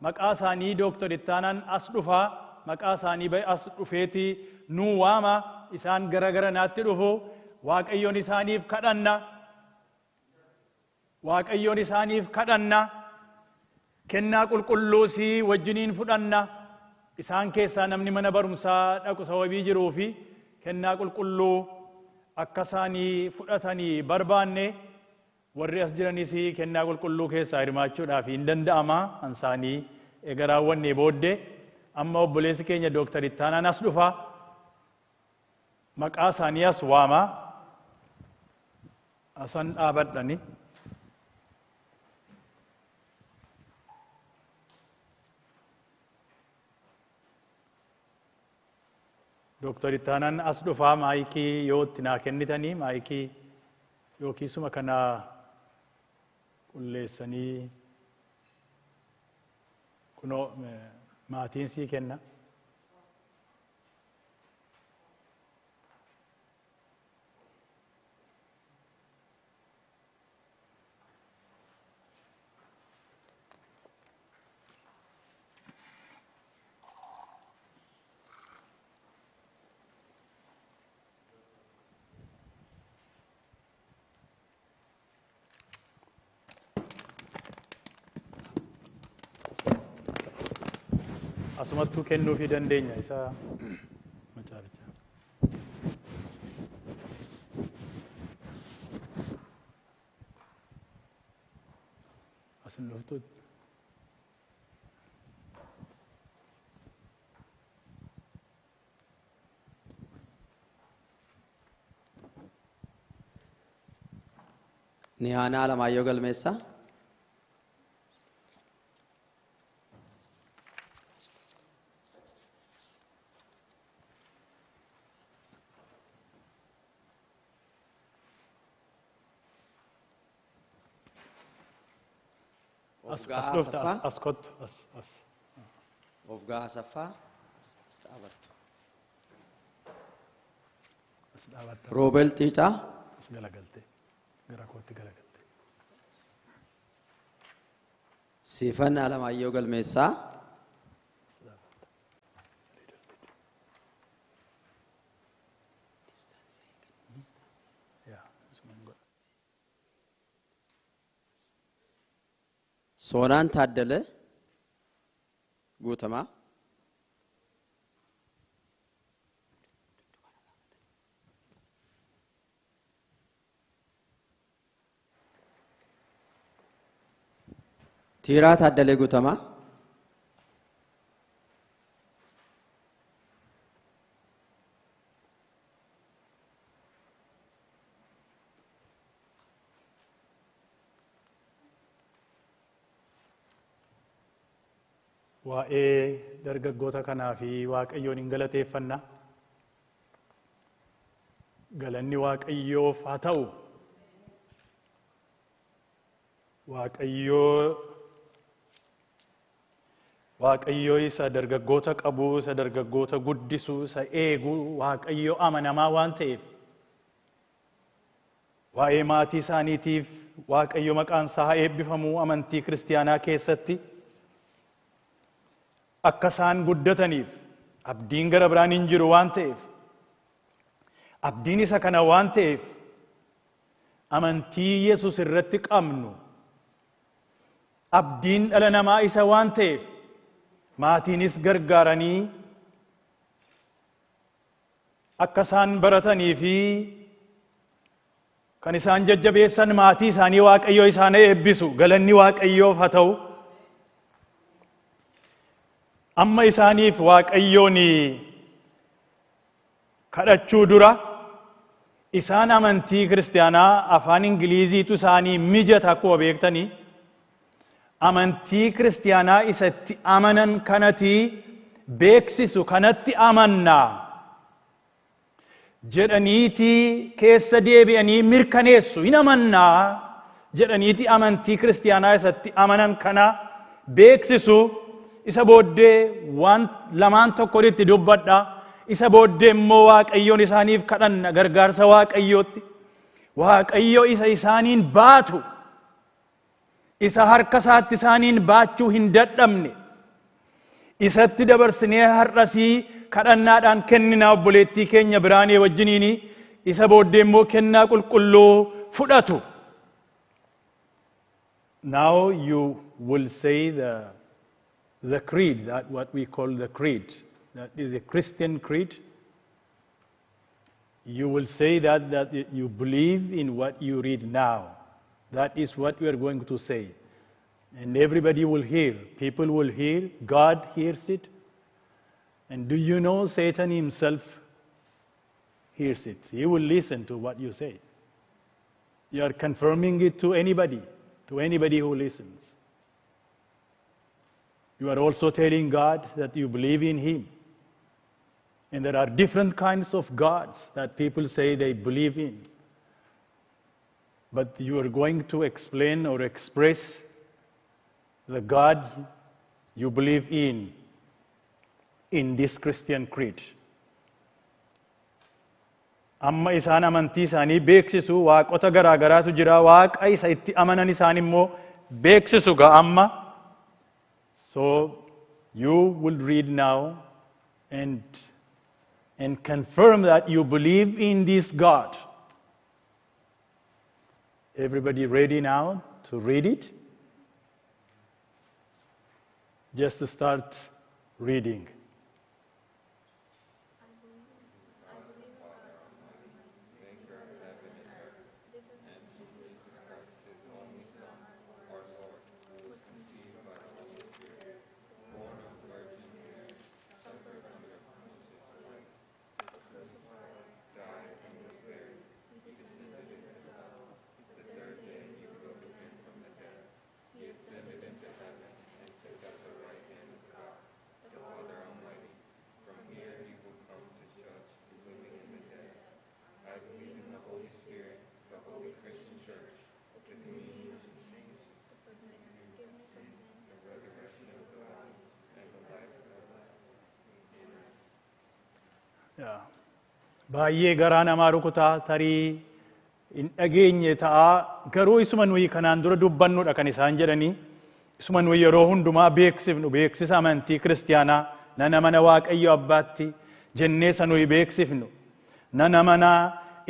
Maqaa isaanii Dooktar Ittaanaan as dhufaa. Maqaa isaanii as dhufeeti nuu waama. Isaan gara naatti dhufu. Waaqayyoon isaaniif kadhanna. Waaqayyoon isaaniif kadhanna. Kennaa qulqulluusii wajjiniin fudhanna. Isaan keessaa namni mana barumsaa dhaqu sababii jiruu fi kennaa qulqulluu akka isaanii fudhatanii barbaanne warri as jiranis kennaa qulqulluu keessaa hirmaachuudhaaf hin danda'ama. Ansaanii egaa raawwanne booddee amma obboleessi keenya Dooktar Ittaanaan as dhufa. Maqaa isaanii as waama. Asan dhaabadhani. Dooktar Ittaanaan as dhufaa. Maayikii yoo itti naa kennitanii maayikii yookiisuma kana qulleessanii kunoo maatiin sii kenna. Asumattuu kennuufii dandeenya isa macaafichaa. Asin dhuftuutti. Nihaanaa Alamaayyoo Galmeessaa. As kottu as. Ofgaa Asaffaa. As dhaabattu. As dhaabatta. Roobel Xiicaa. As galagalte. Gara kootti galagalte. Siifan Alamaayyoo Galmeessaa. As dhaabatta. Soonaan Taaddale Guutamaa. Tiiraa Taaddalee Guutamaa. Waa'ee dargaggoota kanaa fi Waaqayyoon hin galateeffanna. Galanni Waaqayyoof haa ta'u. Waaqayyoo isa dargaggoota qabu, isa dargaggoota guddisu, isa eegu, Waaqayyoo amanamaa waan ta'eef. Waa'ee maatii isaaniitiif Waaqayyo maqaan isaa haa eebbifamu amantii kiristaanaa keessatti. Akka isaan guddataniif abdiin gara biraan hin jiru waan ta'eef, abdiin isa kana waan ta'eef, amantii Yesuus irratti qabnu, abdiin dhala namaa isa waan ta'eef, maatiinis gargaaranii akka isaan baratanii fi kan isaan jajjabeessan maatii isaanii Waaqayyoo isaan eebbisu. Galanni Waaqayyoof haa ta'u. Amma isaaniif Waaqayyoon kadhachuu dura isaan amantii kiristaanaa afaan Ingiliziitu isaanii mijata akkuma beektanii, amantii kiristaanaa isatti amanan kanatti beeksisu kanatti amannaa jedhaniiti keessa deebi'anii mirkaneessu. Hin amannaa jedhaniiti amantii kiristaanaa isatti amanan kana beeksisu. Isa booddee waan lamaan tokkotti dubbadha. Isa booddee immoo Waaqayyoon isaaniif kadhanna gargaarsa Waaqayyootti. Waaqayyo isa isaaniin baatu, isa harka isaatti isaaniin baachuu hin dadhabne, isatti dabarsinee har'asii kadhannaadhaan kenninaa obboleettii keenya Biraanee wajjiniini. Isa booddee immoo kennaa qulqulluu fudhatu. Now you will say the creed, that what we call the creed, that is a Christian creed. You will say that you believe in what you read now. That is what we are going to say. And everybody will hear. People will hear. God hears it. And do you know Satan himself hears it? He will listen to what you say. You are confirming it to anybody who listens. You are also telling God that you believe in Him. And there are different kinds of gods that people say they believe in. But you are going to explain or express the God you believe in this Christian creed. Amma isaan amantii isaanii beeksisu waaqota garaa garaatu jira. Waaqa isa itti amanan isaan immoo beeksisu ga amma. So you will read now and confirm that you believe in this God. Everybody ready now to read it? Just to start reading. Baay'ee garaa namaa rukutaa tarii hin dhageenye ta'a garuu isuma nuyi kanaan dura dubbannudha kan isaan jedhanii isuma nuyi yeroo hundumaa beeksifnu beeksisa amantii kiristaanaa nana mana Waaqayyo Abbaatti jennee isa nuyi beeksifnu nana mana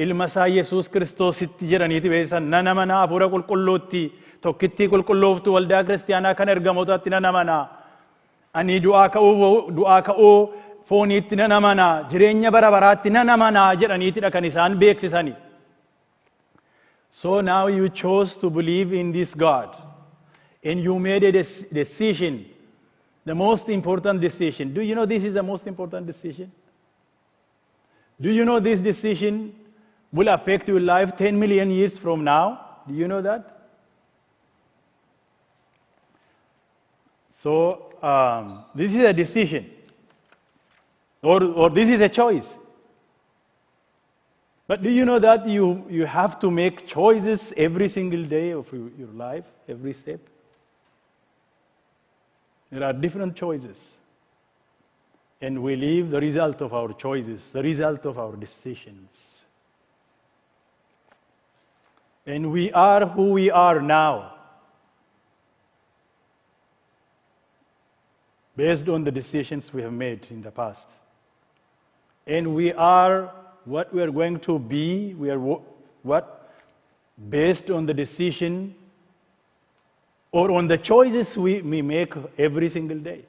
ilma isaa Yesuus Kiristoositti jedhaniiti beeksisan nana mana Hafuura Qulqulluutti tokkittii qulqullooftu waldaa kiristaanaa kan ergamootaatti nana mana ani du'aa ka'uu fooniitti nana mana jireenya bara baraatti nana mana jedhaniitidha kan isaan beeksisani. So now you chose to believe in this God and you made a decision, the most important decision. Do you know this is the most important decision? Do you know this decision will affect your life 10 million years from now? Do you know that? So this is a decision. Or this is a choice. But do you know that you have to make choices every single day of your life, every step? There are different choices. And we live the result of our choices, the result of our decisions. And we are who we are now, based on the decisions we have made in the past. And we are what we are going to be, we are what? Based on the decision or on the choices we make every single day.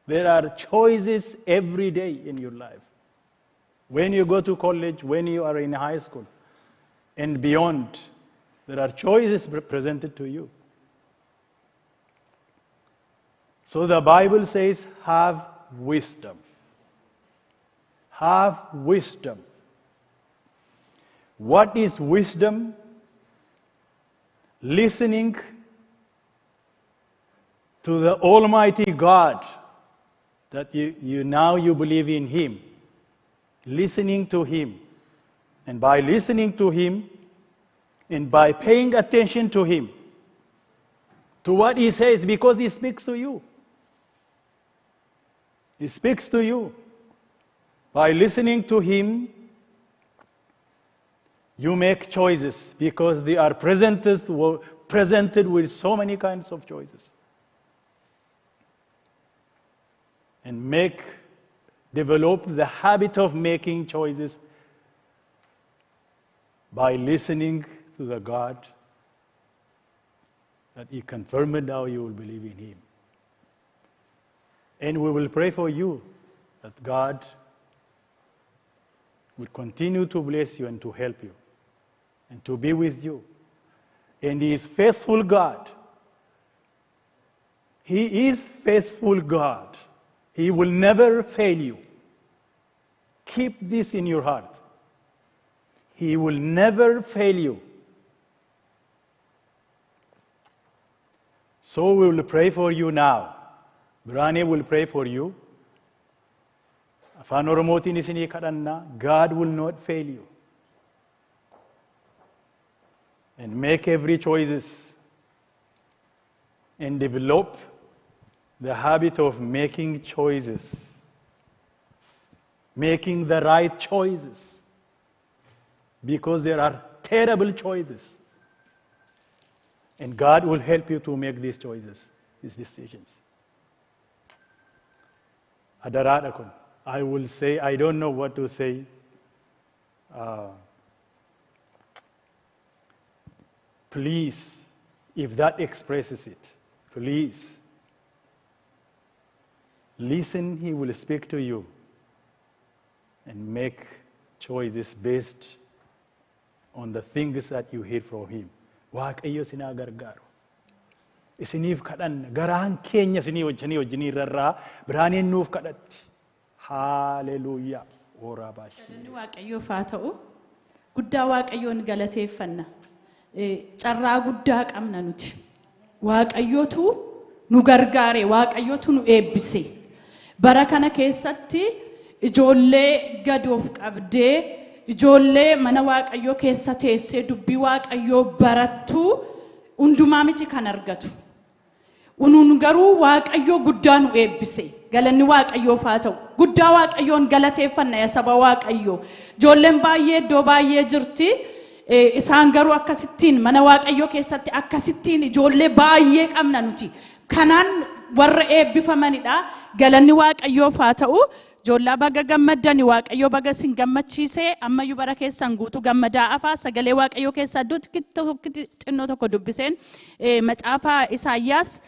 There are choices every day in your life. When you go to college, when you are in high school, and beyond, there are choices presented to you. So the Bible says, have wisdom. Have wisdom. What is wisdom? Listening to the Almighty God, that you now believe in Him. Listening to Him. And by listening to Him, and by paying attention to Him, to what He says, because He speaks to you. He speaks to you. By listening to Him, you make choices because they are presented with so many kinds of choices. And develop the habit of making choices by listening to the God that He confirmed now you will believe in Him. And we will pray for you that God will continue to bless you and to help you and to be with you. And He is faithful God. He is faithful God. He will never fail you. Keep this in your heart. He will never fail you. So we will pray for you now. Brani will pray for you. Afaan Oromootiin isinii kadhanna. God will not fail you. And make every choices and develop the habit of making choices, making the right choices, because there are terrible choices. And God will help you to make these choices, these decisions. Adaraadha kun. I will say, I don't know what to say. Please, if that expresses it, please, listen, He will speak to you and make choices based on the things that you hear from Him. Waaqayyo isin haa gargaaru. Isiniif kadhanna. Garaan keenya isinii wajjinii irraa biraaneen nuuf kadhatti. Hallelujah. Ora baashi. Kadhanni Waaqayyoof haa ta'u. Guddaa Waaqayyoon galateeffanna. Carraa guddaa qabna nuti. Waaqayyootu nu gargaare, Waaqayyootu nu eebbise. Bara kana keessatti ijoollee gadoof qabdee, ijoollee mana Waaqayyoo keessa teessee dubbii Waaqayyoo barattu hundumaa miti kan argatu. Unuun garuu Waaqayyoo guddaa nu eebbise. Galanni Waaqayyoof haa ta'u. Guddaa Waaqayyoon galateeffanna yaa saba Waaqayyoo. Ijoolleen baay'ee iddoo baay'ee jirti. Isaan garuu akkasittiin mana Waaqayyoo keessatti akkasittiin ijoollee baay'ee qabna nuti. Kanaan warra eebbifamanidha. Galanni Waaqayyoof haa ta'u. Ijoollee baga gammadani Waaqayyoo baga sin gammachiisee ammayyuu bara keessan guutuu gammadaa afaa sagalee Waaqayyoo keessaa xinnoo tokko dubbiseen macaafa Isaayyaas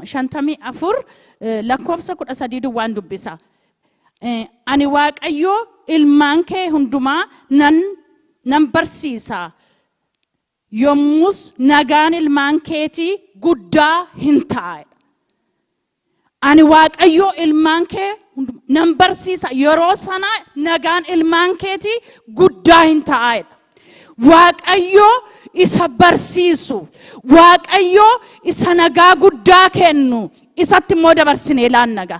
54 lakkoofsa 13 duwwaan dubbisa. Ani Waaqayyoo ilmaan kee hundumaa nan barsiisa. Yommus nagaan ilmaan keetii guddaa hin taa'e. Ani Waaqayyoo ilmaan kee nan barsiisa. Yeroo sana nagaan ilmaan keetii guddaa hin taa'e. Waaqayyoo isa barsiisu. Waaqayyoo isa nagaa guddaa kennu. Isatti immoo dabarsinee ilaannaga.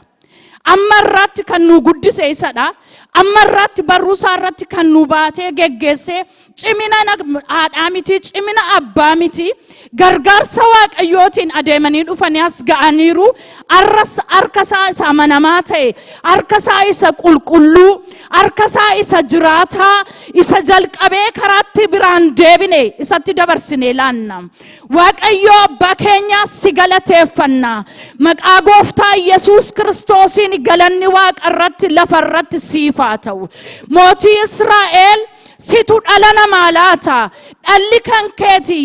Amma irratti kan nu guddise isadha. Amma irratti barruusaa irratti kan nu baatee geggeessee cimina haadhaa miti, cimina abbaa miti. Gargaarsa Waaqayyootiin adeemanii dhufanii as ga'aniiru. Arras harkasaa isa amanamaa ta'e, harkasaa isa qulqulluu, harkasaa isa jiraataa, isa jalqabee karaatti biraan deebine isatti dabarsine ilaanna. Waaqayyoo abbaa keenya si galateeffanna. Maqaa Gooftaa Yesuus Kiristoosiin galanni Waaqa irratti lafa irratti siif haa ta'u. Mootii Israa'el situ dhala namaa laata. Dhalli kan keeti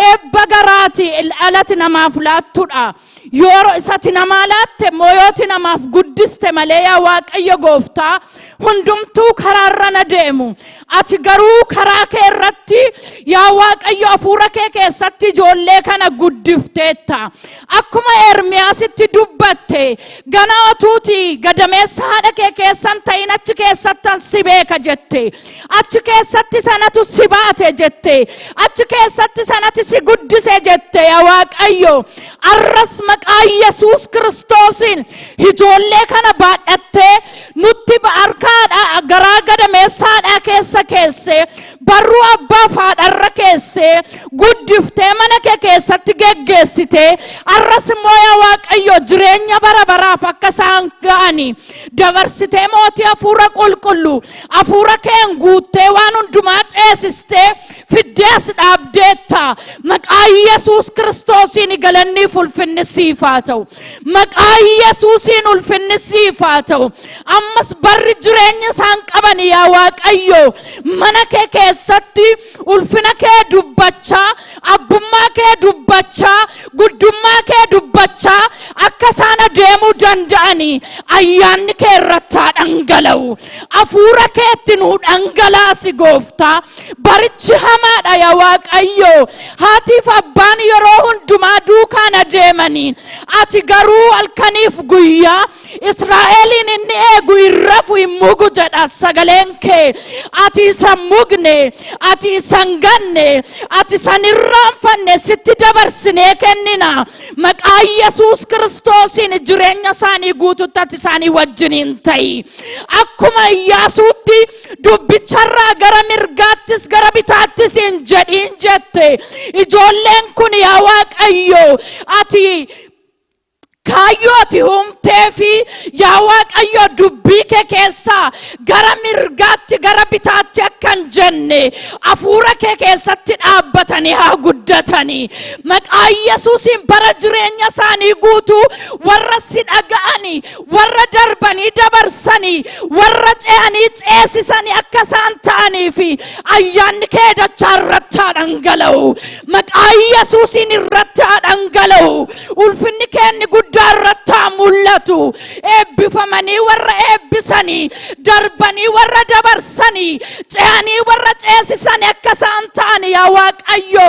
eebba garaati dhalati namaaf laattudha. Yeroo isatti namaa laatte mooyooti namaaf guddiste malee yaa Waaqayyo Gooftaa hundumtuu karaarra na deemu. Ati garuu karaa kee irratti yaa Waaqayyo hafuura kee keessatti ijoollee kana guddifteetta. Akkuma Ermiyaasitti dubbatte ganaa tuuti gadameessa haadha kee keessan ta'in achi keessattan si beeka jette. Achi keessatti sanatu si baate jette. Achi keessatti sanatti si guddise jette yaa Waaqayyo. Arras maqaa Yesuus Kiristoosiin ijoollee kana baadhattee nutti harkaadha garaa gadameessaadha keessa keesse barruu abbaa faadharra keesse guddiftee mana kee keessatti geggeessite. Arras immoo yaa Waaqayyo jireenya bara baraaf akka isaan ga'ani dabarsitee mootii hafuura qulqulluu hafuura keen guuttee waan hundumaa ceesistee fiddee as dhaabdeetta. Maqaa Yesuus Kiristoosiin galanni ulfinni siif haa ta'u. Maqaa Yesuusiin ulfinni siif haa ta'u. Ammas barri jireenya isaan qaban yaa Waaqayyo mana kee keessatti ulfina kee dubbachaa, abbummaa kee dubbachaa, guddummaa kee dubbachaa akka isaan adeemuu danda'ani ayyaanni kee irratti dhangala'u. Hafuura keetti nu dhangalaasi Gooftaa. Barichi hamaadha yaa Waaqayyo. Haatiif abbaan yeroo hundumaa duukaan adeemanii ati garuu halkaniif guyyaa Israa'eliin inni eegu hin rafu hin mugu jedha sagaleen kee. Ati isa mugne, ati isa ganne, ati isa irraanfanne sitti dabarsinee kennina. Maqaa Yesuus Kiristoosiin jireenya isaanii guututti ati isaanii wajjiniin ta'i. Akkuma Iyyaasuutti dubbicharraa gara mirgaattis gara bitaattis hin jedhiin jette. Ijoolleen kun yaa Waaqayyo ati Kaayyoo humtee fi yaa Waaqayyo dubbii kee keessaa gara mirgaatti gara bitaatti akka hin jenne hafuura kee keessatti dhaabbatanii haa guddatanii. Maqaa Yesuusiin bara jireenya isaanii guutuu warra si dhaga'anii, warra darbanii dabarsanii, warra ce'anii ceesisanii akka isaan ta'anii fi ayyaanni kee dachaa irratti haa dhangala'u. Maqaa Yesuusiin irratti haa dhangala'u. Ulfinni kee inni guddaa irratti haa mul'atu. Eebbifamanii warra eebbisanii, darbanii warra dabarsanii, ce'anii warra ceesisanii akka isaan ta'anii yaa Waaqayyo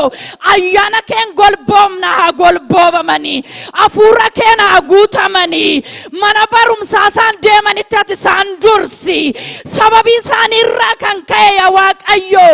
ayyaana keen golboomna haa golboobamanii, hafuura keen haa guutamanii, mana barumsaa isaan deemanitti ati isaan dursi. Sababii isaanii irraa kan ka'e yaa Waaqayyo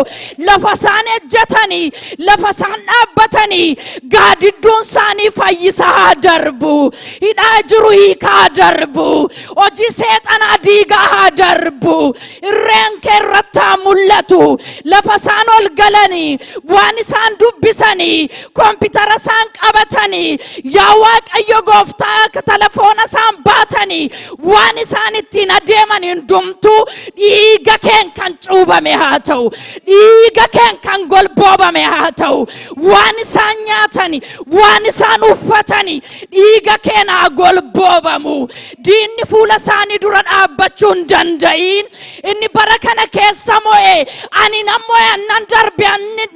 lafa isaan ejjetanii, lafa isaan dhaabbatanii gaadidduun isaanii fayyisa haa darbu. Hidhaa jiru hiikaa haa darbu. Hojii seexanaa diigaa haa darbu. Irreen kee irratti haa mul'atu. Lafa isaan ol galanii, waan isaan dubbisanii, koompitara isaan qabatanii, yaa Waaqayyo gooftaa telefoona isaan baatanii, waan isaan ittiin adeemanii hundumtuu dhiiga keen kan cuubame haa ta'u, dhiiga keen kan golboobame haa ta'u. Waan isaan nyaatanii, waan isaan uffatanii dhiiga keen haa golboobamu. Diinni fuula isaanii dura dhaabbachuu hin danda'iin. Inni bara kana keessa mo'e ani nan mo'e nan darbe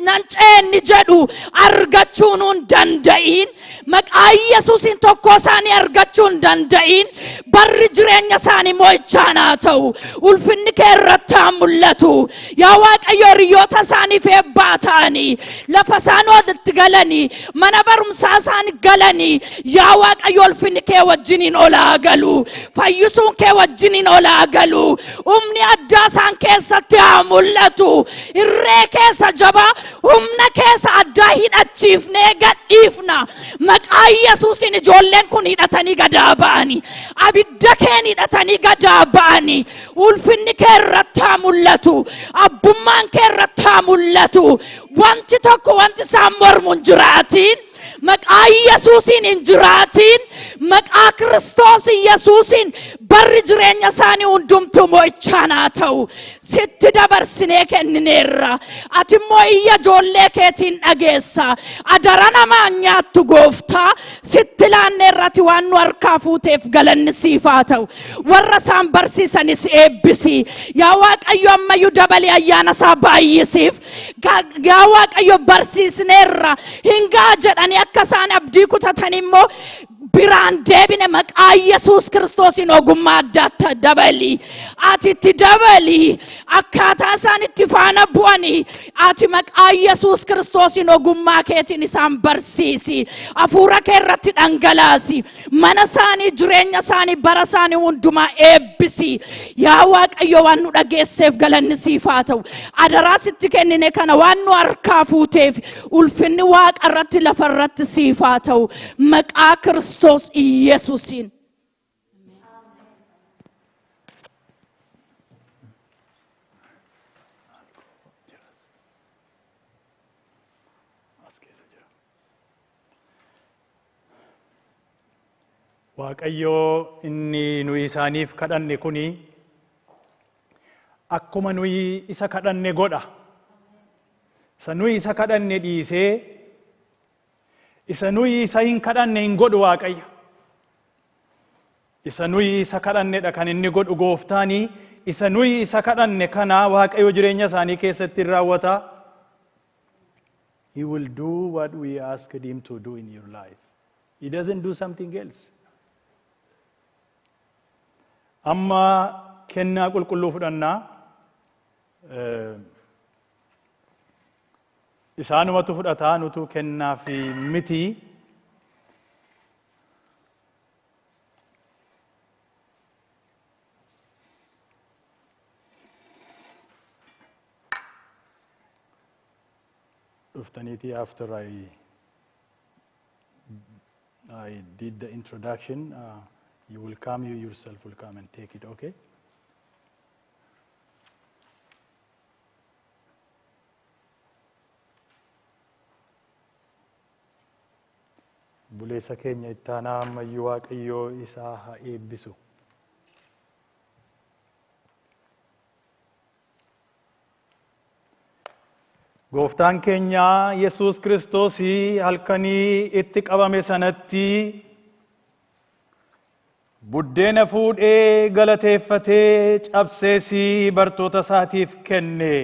nan ce'e jedhu argachuu hin danda'iin. Maqaa Yesuusiin tokko isaanii argachuu hin danda'iin. Barri jireenya isaanii mo'ichaan haa ta'u. Ulfinni kee irratti haa mul'atu. Yaa Waaqayyo hiriyoota isaaniif eebbaa ta'anii, lafa isaan walitti galanii, mana barumsaa isaan galanii, yaa Waaqayyo ulfinni kee wajjiniin olaa galu. Fayyisuun kee wajjiniin olaa galu. Humni addaa isaan keessatti haa mul'atu. Irree keessa jabaa, humna keessa addaa hidhachiifnee gadhiifna. Maqaa Yesuusiin ijoolleen kun hidhatanii gadaa ba'anii, abidda keen hidhatanii gadaa ba'anii. Ulfinni kee irratti haa mul'atu. Abbummaan kee irratti haa mul'atu. Wanti tokko wanti isaan mormu hin jiraatiin. Maqaa Yesuusiin hin jiraatiin. Maqaa Kiristoos Yesuusiin barri jireenya isaanii hundumtuu mo'ichaan haa ta'u. Sitti dabarsinee kennineerra. Ati immoo iyya ijoollee keetiin dhageessa. Adara namaan nyaattu gooftaa. Sitti laanneerratti waan nu harkaa fuuteef galanni siif haa ta'u. Warra isaan barsiisanis eebbisi. Yaa Waaqayyo ammayyuu dabalee ayyaana isaa baay'isiif. Yaa Waaqayyo barsiisneerra. Hingaa jedhanii akka isaan abdii kutatan immoo biraan deebine maqaa Yesuus Kiristoosiin ogummaa addaatti dabali. Ati itti dabali. Akkaataa isaan itti faana bu'anii ati maqaa Yesuus Kiristoosiin ogummaa keetiin isaan barsiisi. Hafuura kee irratti dhangalaasi. Mana isaanii, jireenya isaanii, bara isaanii hundumaa eebbisi. Yaa Waaqayyo waan nu dhageesseef galanni siif haa ta'u. Adaraa sitti kennine kana waan nu harkaa fuuteef ulfinni Waaqa irratti lafa irratti siif haa ta'u. Maqaa Kiristoos Yesuusiin. Waaqayyo inni nuyi isaaniif kadhanne kuni akkuma nuyi isa kadhanne godha. Isa nuyi isa kadhanne dhiisee isa nuyi isa hin kadhanne hin godhu Waaqayyo. Isa nuyi isa kadhannedha kan inni godhu gooftaanii. Isa nuyi isa kadhanne kana Waaqayyo jireenya isaanii keessatti raawwata. He will do what we asked him to do in your life. He doesn't do something else. Amma kennaa qulqulluu fudhannaa. Isaanumatu fudhataa nutu kennaa fi miti. Dhuftaniiti after I did the introduction, you will come, you yourself will come and take it, okay? obboleessa keenya ittaanaa ammayyuu Waaqayyoo isaa haa eebbisu. Gooftaan keenya Yesuus Kiristoos halkanii itti qabame sanatti buddeena fuudhee galateeffatee cabseesii bartoota isaatiif kenne.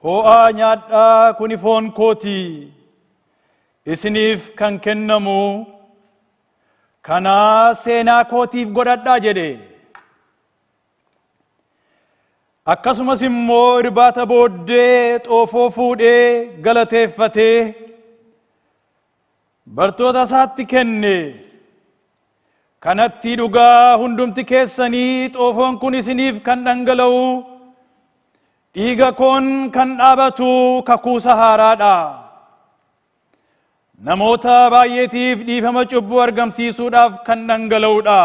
Ho'aa nyaadhaa kuni foon kooti isiniif kan kennamu kanaa seenaa kootiif godhadhaa jedhe. Akkasumas immoo irbaata booddee xoofoo fuudhee galateeffatee bartoota isaatti kenne. Kanatti dhugaa hundumti keessanii xoofoon kun isiniif kan dhangala'u dhiiga koon kan dhaabatu kakuu haaraadha. Namoota baay'eetiif dhiifama cubbuu argamsiisuudhaaf kan dhangala'uudha.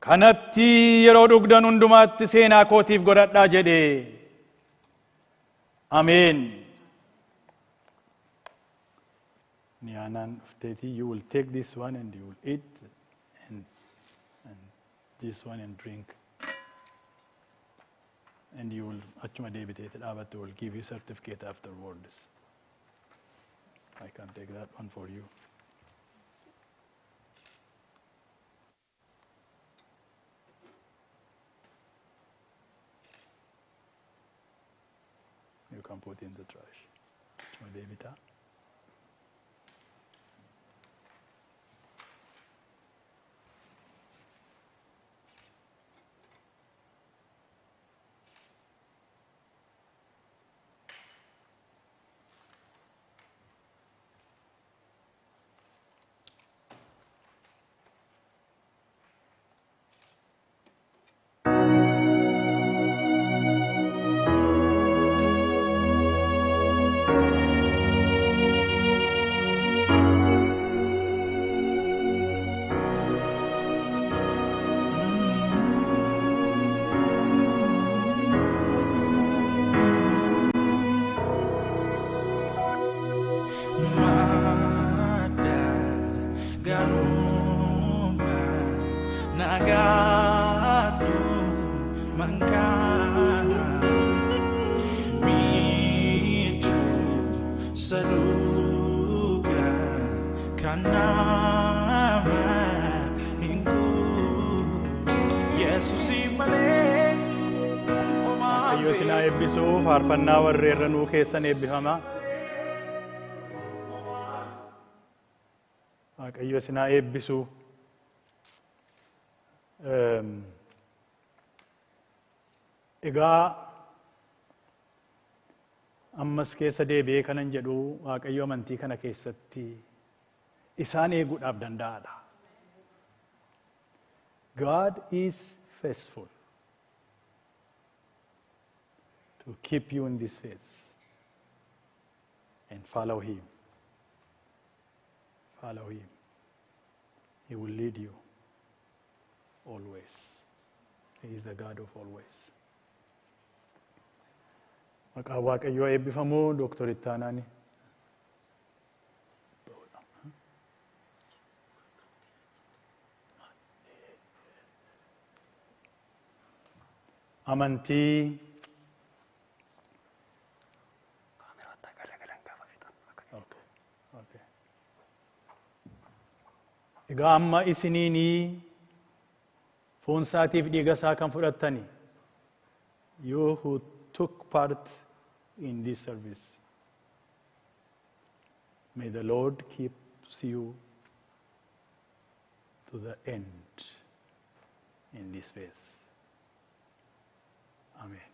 Kanatti yeroo dhugdan hundumaatti seenaa kootiif godhadhaa jedhe. Ameen. Niyaanaan dhufteetii, you will take this one and you will eat and this one and drink. And you will achuma deebiteeti dhaabatte will give you certificate afterwards. I can take that one for you. You can put in the trash. Achuma deebita. Waaqayyo isin haa eebbisu. Faarfannaa warreerranuu keessan eebbifama. Waaqayyo isin haa eebbisu. Egaa ammas keessa deebi'ee kanan jedhu Waaqayyo amantii kana keessatti isaan eeguudhaaf danda'aadha. God is faithful to keep you in this faith and follow Him. Follow Him. He will lead you always. He is the God of always. Maqaan Waaqayyoo eebbifamu. Dooktor Ittaanaani. Amantii egaa amma isiniinii foon isaatiif dhiiga isaa kan fudhattani, you who took part in this service, may the Lord keep you to the end in this faith. Amen.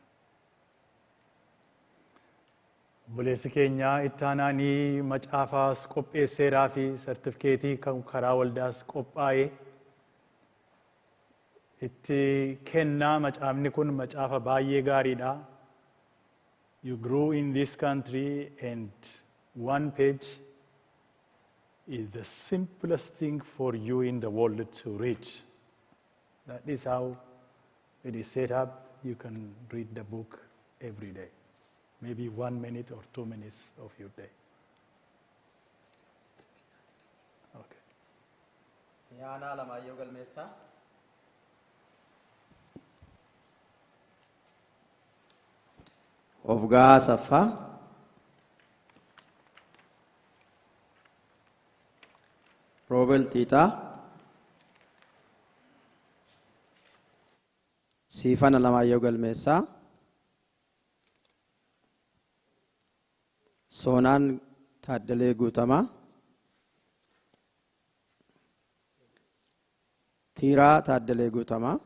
Obboleessi keenya ittaanaanii macaafaas qopheesseeraa fi sartifikeetii kan karaa waldaas qophaa'e itti kennaa. Macaafni kun macaafa baay'ee gaariidha. You grew in this country and one page is the simplest thing for you in the world to read. That is how it is set up. You can read the book every day. Maybe 1 minute or 2 minutes of your day. Yaana Alamaayyoo Galmeessaa. Ofgaa Asaffaa. Roobel Xiixaa. Siifan Alamaayyoo Galmeessaa. Soonaan Taaddalee Guutamaa. Tiiraa Taaddalee Guutamaa.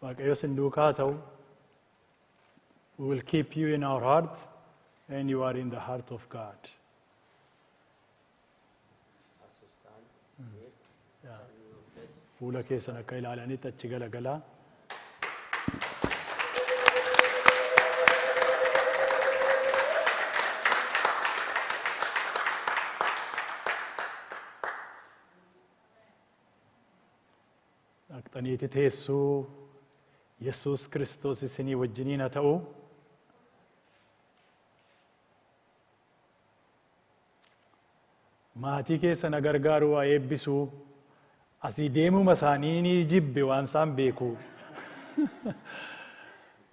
Waaqayyo sin duukaa ta'u. We will keep you in our heart and you are in the heart of God. Fuula keessan akka ilaalanitti achi galagalaa. Dhaqxaniiti teessuu Yesuus Kiristoos isinii wajjiniin haa ta'u. Maatii keessan gargaaru waa eebbisuu. Asii deemuma isaanii ni jibbe waan isaan beeku.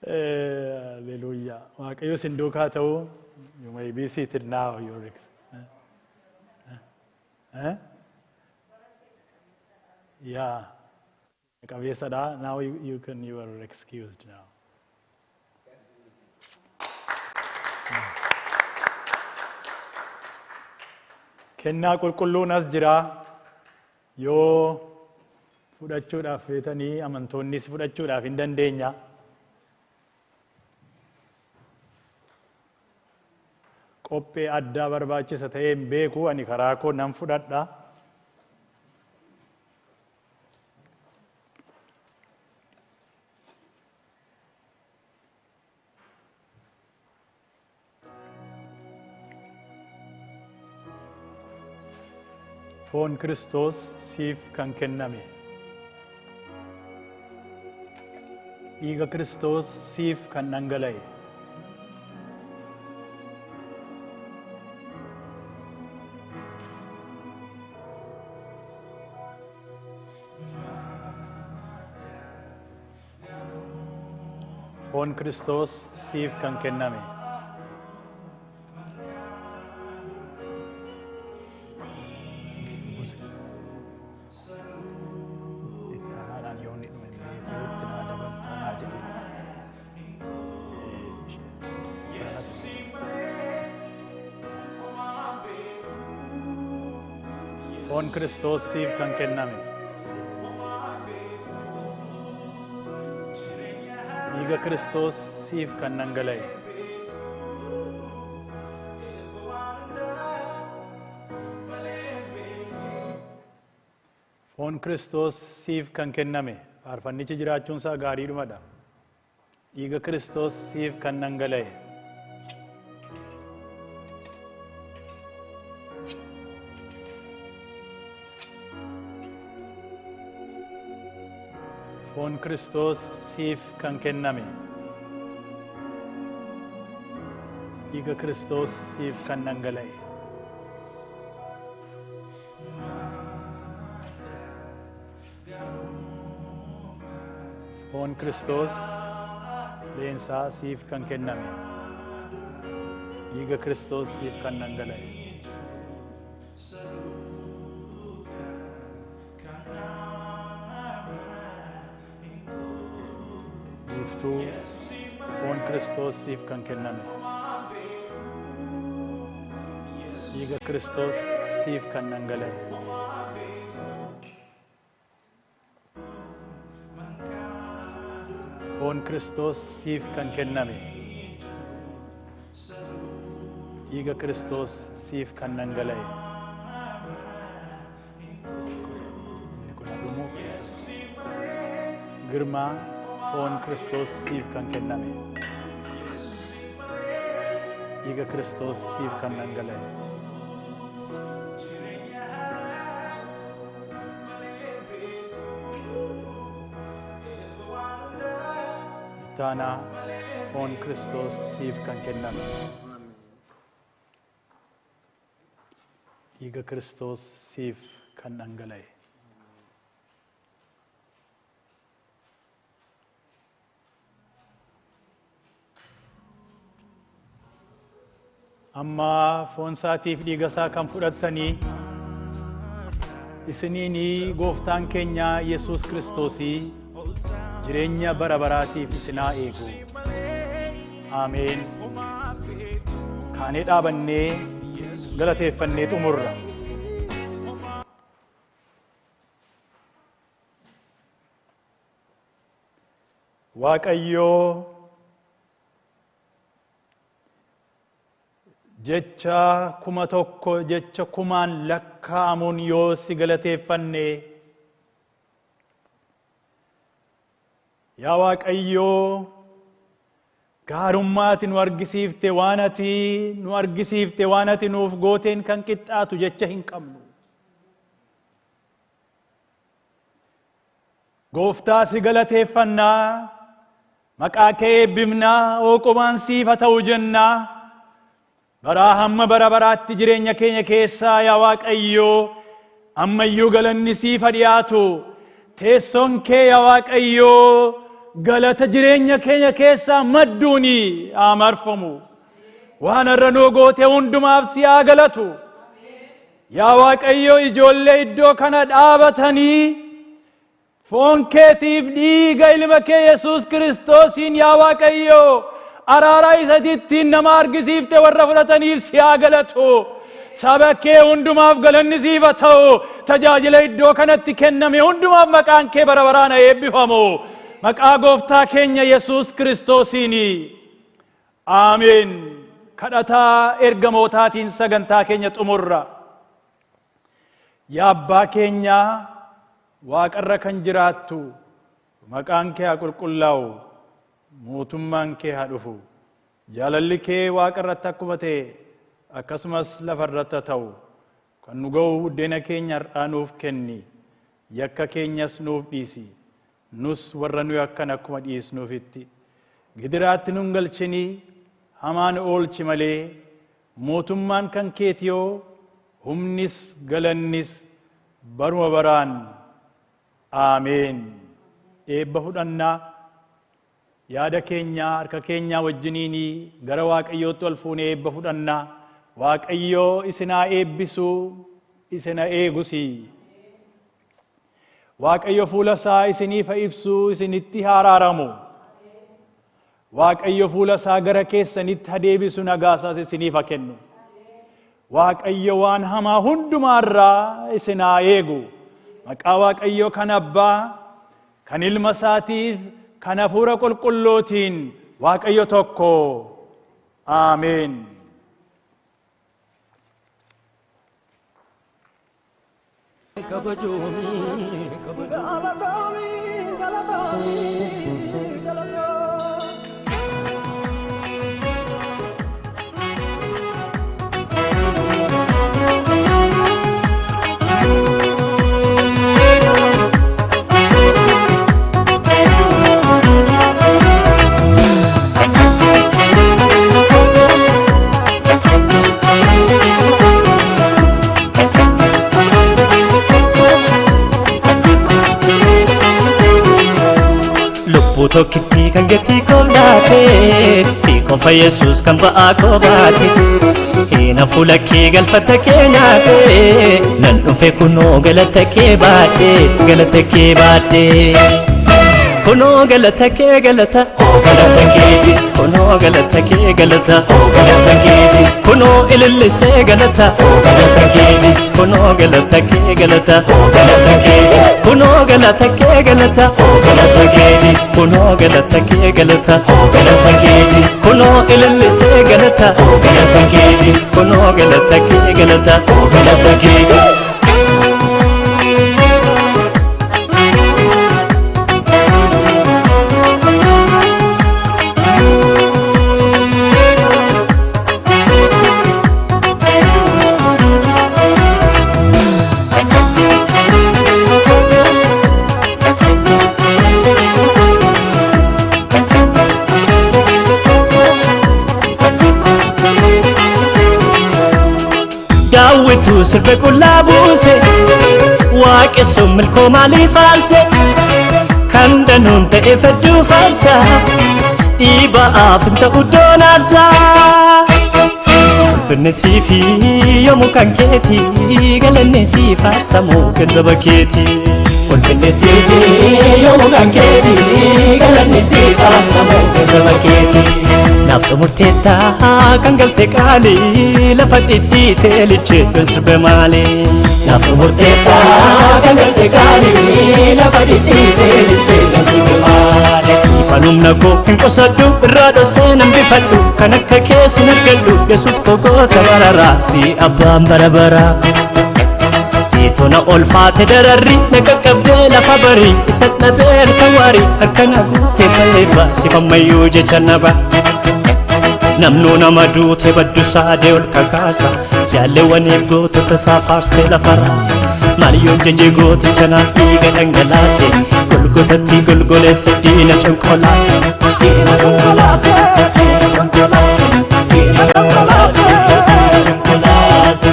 Hallelujah. Waaqayyo sin duukaa ta'u. You may be seated now. Yeah. Now you are excused now. Kennaa qulqulluun as jira. Yoo fudhachuudhaaf feetanii amantoonnis fudhachuudhaaf hin dandeenya. Qophee addaa barbaachisa ta'ee hin beeku ani karaa koo nan fudhadha. Foon Kiristoos siif kan kenname. Dhiiga Kiristoos siif kan dhangala'e. Foon Kiristoos siif kan kenname. Foon Kiristoos siif kan kenname. Dhiiga Kiristoos siif kan dhangala'e. Foon Kiristoos siif kan kenname. Faarfannichi jiraachuun isaa gaariidhumadha. Dhiiga Kiristoos siif kan dhangala'e. Foon Kiristoos siif kan kenname. Dhiiga Kiristoos siif kan dhangala'e. Foon Kiristoos leensaa siif kan kenname. Dhiiga Kiristoos siif kan dhangala'e. Foon Kiristoos siif kan kenname. Dhiiga Kiristoos siif kan dhangala'e. Foon Kiristoos siif kan kenname. Dhiiga Kiristoos siif kan dhangala'e. Girmaa foon Kiristoos siif kan kenname. Dhiiga Kiristoos siif kan dhangala'e. ittaanaa foon Kiristoos siif kan kenname. Dhiiga Kiristoos siif kan dhangala'e. Amma foon isaatiif dhiiga isaa kan fudhattanii isiniin gooftaan keenya Yesuus Kiristoosii jireenya bara baraatiif isinaa eegu. Ameen. Kaanee dhaabannee galateeffannee xumurra. Waaqayyoo jecha 1,000 jecha 1,000 lakkaa'amuun yoo si galateeffanne, yaa Waaqayyoo gaarummaa ati nu argisiifte waan ati nu argisiifte waan ati nuuf gooteen kan qixxaatu jecha hin qabnu. Gooftaa si galateeffannaa, maqaa kee eebbifnaa, ooqumaan siif haa ta'u jennaa. Baraa hamma bara baraatti jireenya keenya keessaa yaa Waaqayyoo ammayyuu galanni siif haa dhiyaatu. Teessoon kee yaa Waaqayyoo galata jireenya keenya keessaa madduuni haa marfamu. Waan har'a nuu goote hundumaaf si haa galatu. Yaa Waaqayyoo ijoollee iddoo kana dhaabatanii foon keetiif dhiiga ilma kee Yesuus Kiristoosiin yaa Waaqayyoo araara isatittiin nama argisiifte warra fudhataniif si haa galatu. Saba kee hundumaaf galanni siif haa ta'u. Tajaajila iddoo kanatti kenname hundumaaf maqaan kee bara baraan haa eebbifamu. Maqaa gooftaa keenya Yesuus Kiristoosiin. Ameen. Kadhataa ergamootaatiin sagantaa keenya xumurra. Yaa abbaa keenya waaqarra kan jiraattu, maqaan kee haa qulqullaa'u. Mootummaan kee haa dhufu. Jaalalli kee waaqarratti akkuma ta'e akkasumas lafarratti haa ta'u. Kan nu ga'u buddeena keenya har'aa nuuf kenni. Yakka keenyas nuuf dhiisi. Nus warra nu yakkan akkuma dhiisnuufitti. Gidiraatti nun galchini, hamaan oolchi malee. Mootummaan kan keetiyoo, humnis galannis baruma baraan. Ameen. Eebba fudhannaa. Yaada keenya harka keenya wajjiniini gara Waaqayyootti ol fuunee eebba fudhannaa. Waaqayyoo isinaa eebbisu, isina eegusi. Waaqayyo fuula isaa isiniif haa ibsu, isinitti haa araaramu. Waaqayyo fuula isaa gara keessanitti haa deebisu, nagaa isaas isiniif haa kennu. Waaqayyo waan hamaa hundumaarraa isinaa eegu. Maqaa Waaqayyo kan Abbaa, kan Ilma isaatiif, kan Hafuura Qulqullootiin Waaqayyo tokko. Ameen. Tokkitti kan gatii koo laate, si konfa Yesuus kan ba'aa koo baate. Hiina fuula kee galfata kee nyaate, nan dhufe kunoo galata kee baadhe, galata kee baadhe. Kunoo galata kee galata, oo galata keeti. Kunoo galata kee galata, oo galata keeti. Kunoo ilillisee galata, oo galata keeti. Kunoo galata kee galata, oo galata keeti. Kunoo galata kee galata, oo galata keeti. Kunoo galata kee galata, oo galata keeti. Kunoo ilillisee galata, oo galata keeti. Kunoo galata kee galata, oo galata keeti. sirbe qullaa buuse waaqessuun milkoo maalii faarse kan danuun ta'e fedduu faarsa dhiiba'aaf hin ta'u doon aarsaa ulfinni siifi yoomuu kan keeti galanni sii faarsamoo ganzaba keeti ulfinni siifi yoomuu kan keeti galanni sii faarsamoo ganzaba keeti naaf xumurteettaa kan galte qaalii lafa dhidhiitee licheeddoon sirbe maalii naaf xumurteettaa kan galte qaalii lafa dhidhiitee licheeddoon sirbe maalii sifanumna koo hin qosadhu irraa dhossee nan bifadhu kan akka keessi nargadhu yesus kogoota bararaa si abbaan barabaraa siitona olfaate dararri na qaqqabdee lafa barii isa dhabee harka waarii harka na guutee bareeba sifammayyuu jecha naba namnuu nama duute baddusaa dee ol kakaasa jaalleewwaniif gootota isaa faarsee lafa raasa maaliyoon jajee gooticha naaf dhiiga dhangalaase golgotatti golgoleesse diina conkolaase diina conkolaase diina conkolaase diina conkolaase conkolaase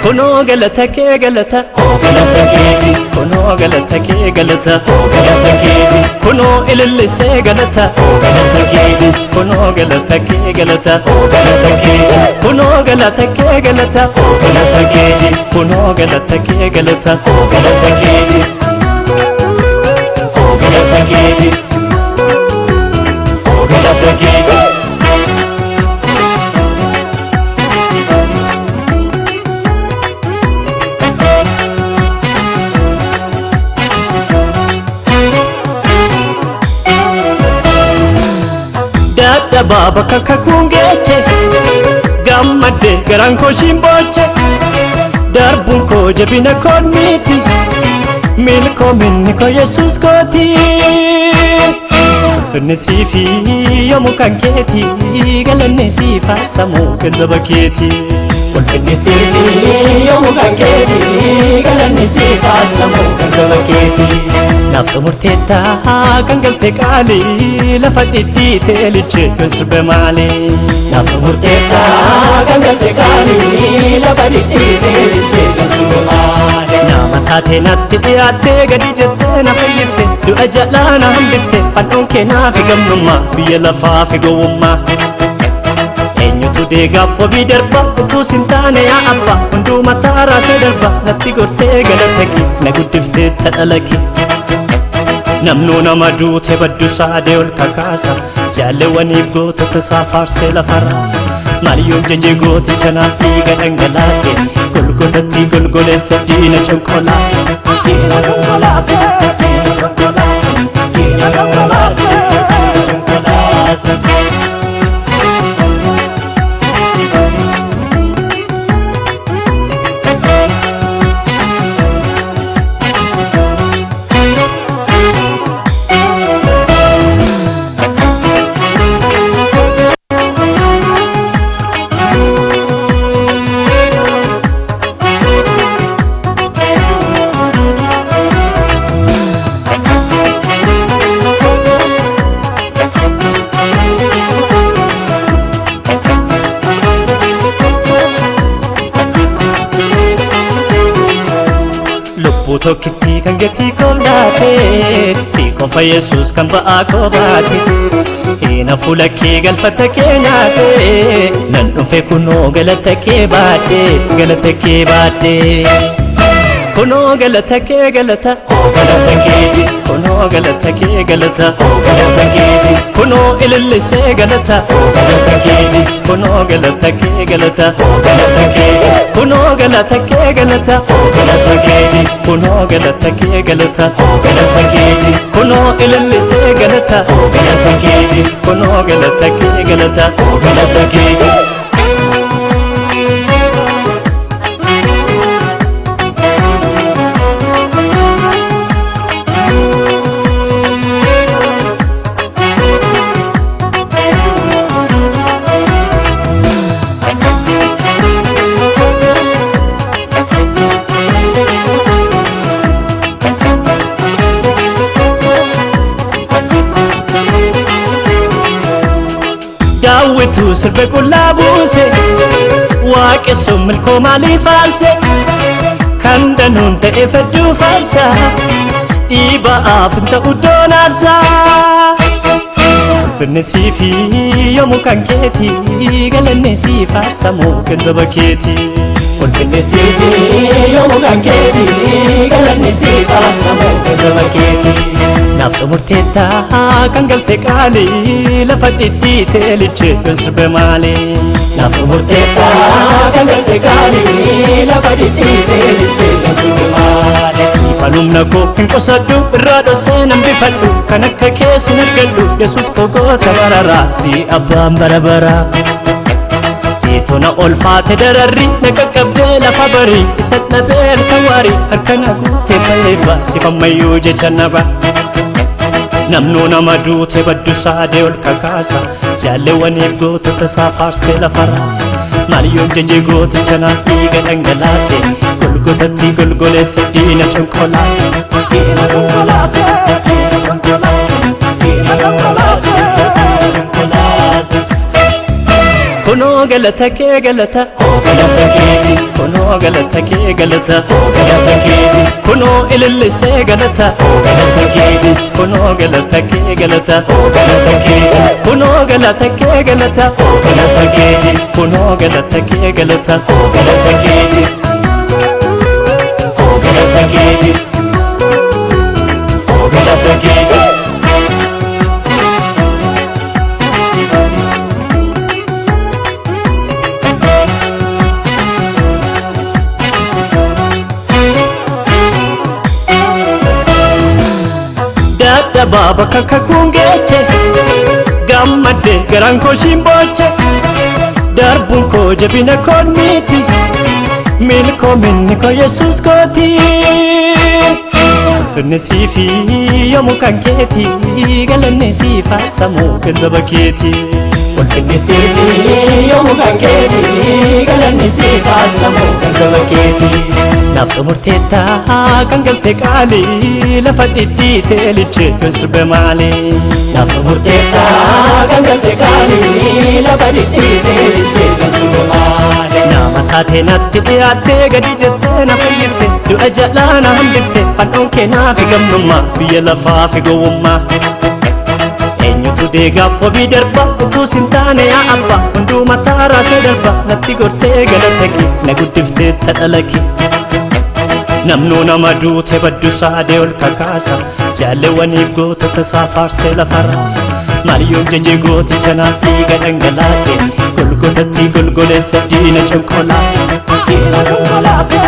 kunoo galata kee galata galata keeti kunoo galata kee galata galata keeti kunoo ilillisee galata galata keeti kunoo galata kee galata galata keeti kunoo galata kee galata galata keeti kunoo galata kee galata galata keeti galata keeti galata keeti Baba kaka kungeche gammadde garaan koo shimboche darbuun koo jabina koon miti milkoo minni koo yesus kooti ulfinni siifi yoomuu kan keeti galanni sii faarsamoo ganzaba keeti ulfinni siifi yoomuu kan keeti galanni sii faarsamoo ganzaba keeti naaf xumurteettaa kan galte qaalii lafa dhidhiitee licheeddoon sirbe maalii naaf xumurteettaa kan galte qaalii lafa dhidhiitee licheeddoon sirbe maalii nama taatee natti dhiyaattee gadi jettee na fayyifte du'a jalaa na hambifte fannoo kee naaf gamnummaa biyya lafaa fi gowwummaa eenyutu deegaaf wabii darba utuu sin taane yaa abba hunduu mataa raasee darba natti gortee galata kee na guddiftee tadhala kee namnuu nama duute baddusaa dee ol kakaasa jaalleewwaniif gootota isaa faarsee lafa raasa maaliyoon jajee gooticha naaf dhiiga dhangalaase golgotatti golgoleesse diina conkolaase diina conkolaase diina conkolaase diina conkolaase conkolaase tokkitti kan gatii koo laate si qofa yesus kan ba'aa koo baate hiina fuula kee galfata kee nyaate nan dhufe kunoo galata kee baadhe galata kee baadhe kunoo galata kee galata galata keeti kunoo galata kee galata galata keeti kunoo ilillisee galata galata keeti kunoo galata kee galata galata keeti kunoo galata kee galata galata keeti kunoo galata kee galata galata keeti kunoo ilillisee galata galata keeti kunoo galata kee galata galata keeti sirbe qullaa buuse waaqessuun milkoo maalii faarse kan danuun ta'e fedduu faarsa dhiiba'aaf hin ta'u iddoon aarsaa ulfinni siifi yoomuu kan keeti galanni sii faarsamoo ganzaba keeti ulfinni siifi yoomuu kan keeti galanni sii faarsamoo ganzaba keeti naaf xumurteettaa kan galte qaalii lafa dhidhiitee lichee sirbe maalee naaf xumurteettaa kan galte qaalii lafa dhidhiitee lichee sirbe maalee siifalumna koo hin qusadhu irraa dhossee nan bifadhu kan akka keessin argadhu yesus kogoota bararaa si abbaan barabaraa siitona olfaate dararri na qaqqabdee lafa barii isa dhabee halkan waarii harka na guutee bayeeba sifammayyuu jecha naba namnuu nama duute baddusaa dee ol kakaasa jaalleewwaniif gootota isaa faarsee lafa raase maaliyoon jajee gooticha naaf dhiiga dhangalaase golgotatti golgoleesse diina conkolaase diina conkolaase diina conkolaase diina conkolaase conkolaase kunoo galata kee galata galata keeti kunoo galata kee galata galata keeti kunoo ilillisee galata galata keeti kunoo galata kee galata galata keeti kunoo galata kee galata galata keeti kunoo galata kee galata galata keeti galata keeti galata keeti Baba kaka kungeche gammadde garan koo shimboche darbun koo jabina koon miti milkoo minni koo yesus kooti ulfinni siifi yoomuu kan keeti galanni sii faarsamoo ganzaba keeti ulfinni siifi yoomuu kan keeti galanni sii faarsamoo ganzaba keeti naaf xumurteettaa kan galte qaalii lafa dhidhiitee lichee sirbe maalee naaf xumurteettaa kan galte qaalii lafa dhidhiitee lichee sirbe maalee nama taatee natti dhiyaattee gadi jettee na fayyifte du'a jalaa na hambifte fannoo kee naaf gamnummaa biyya lafaa fi gowwummaa eenyutu deegaaf wabii darba utuu sin taane yaa abbaa hunduu mataa raasee darba natti gortee galata kee na guddiftee tadhala kee namnuu nama duute baddusaa dee ol kakaasa jaalleewwaniif gootota isaa faarsee lafa raase maaliyoon jajee gooticha naaf dhiiga dhangalaase golgotatti golgoleesse diina conkolaase diina conkolaase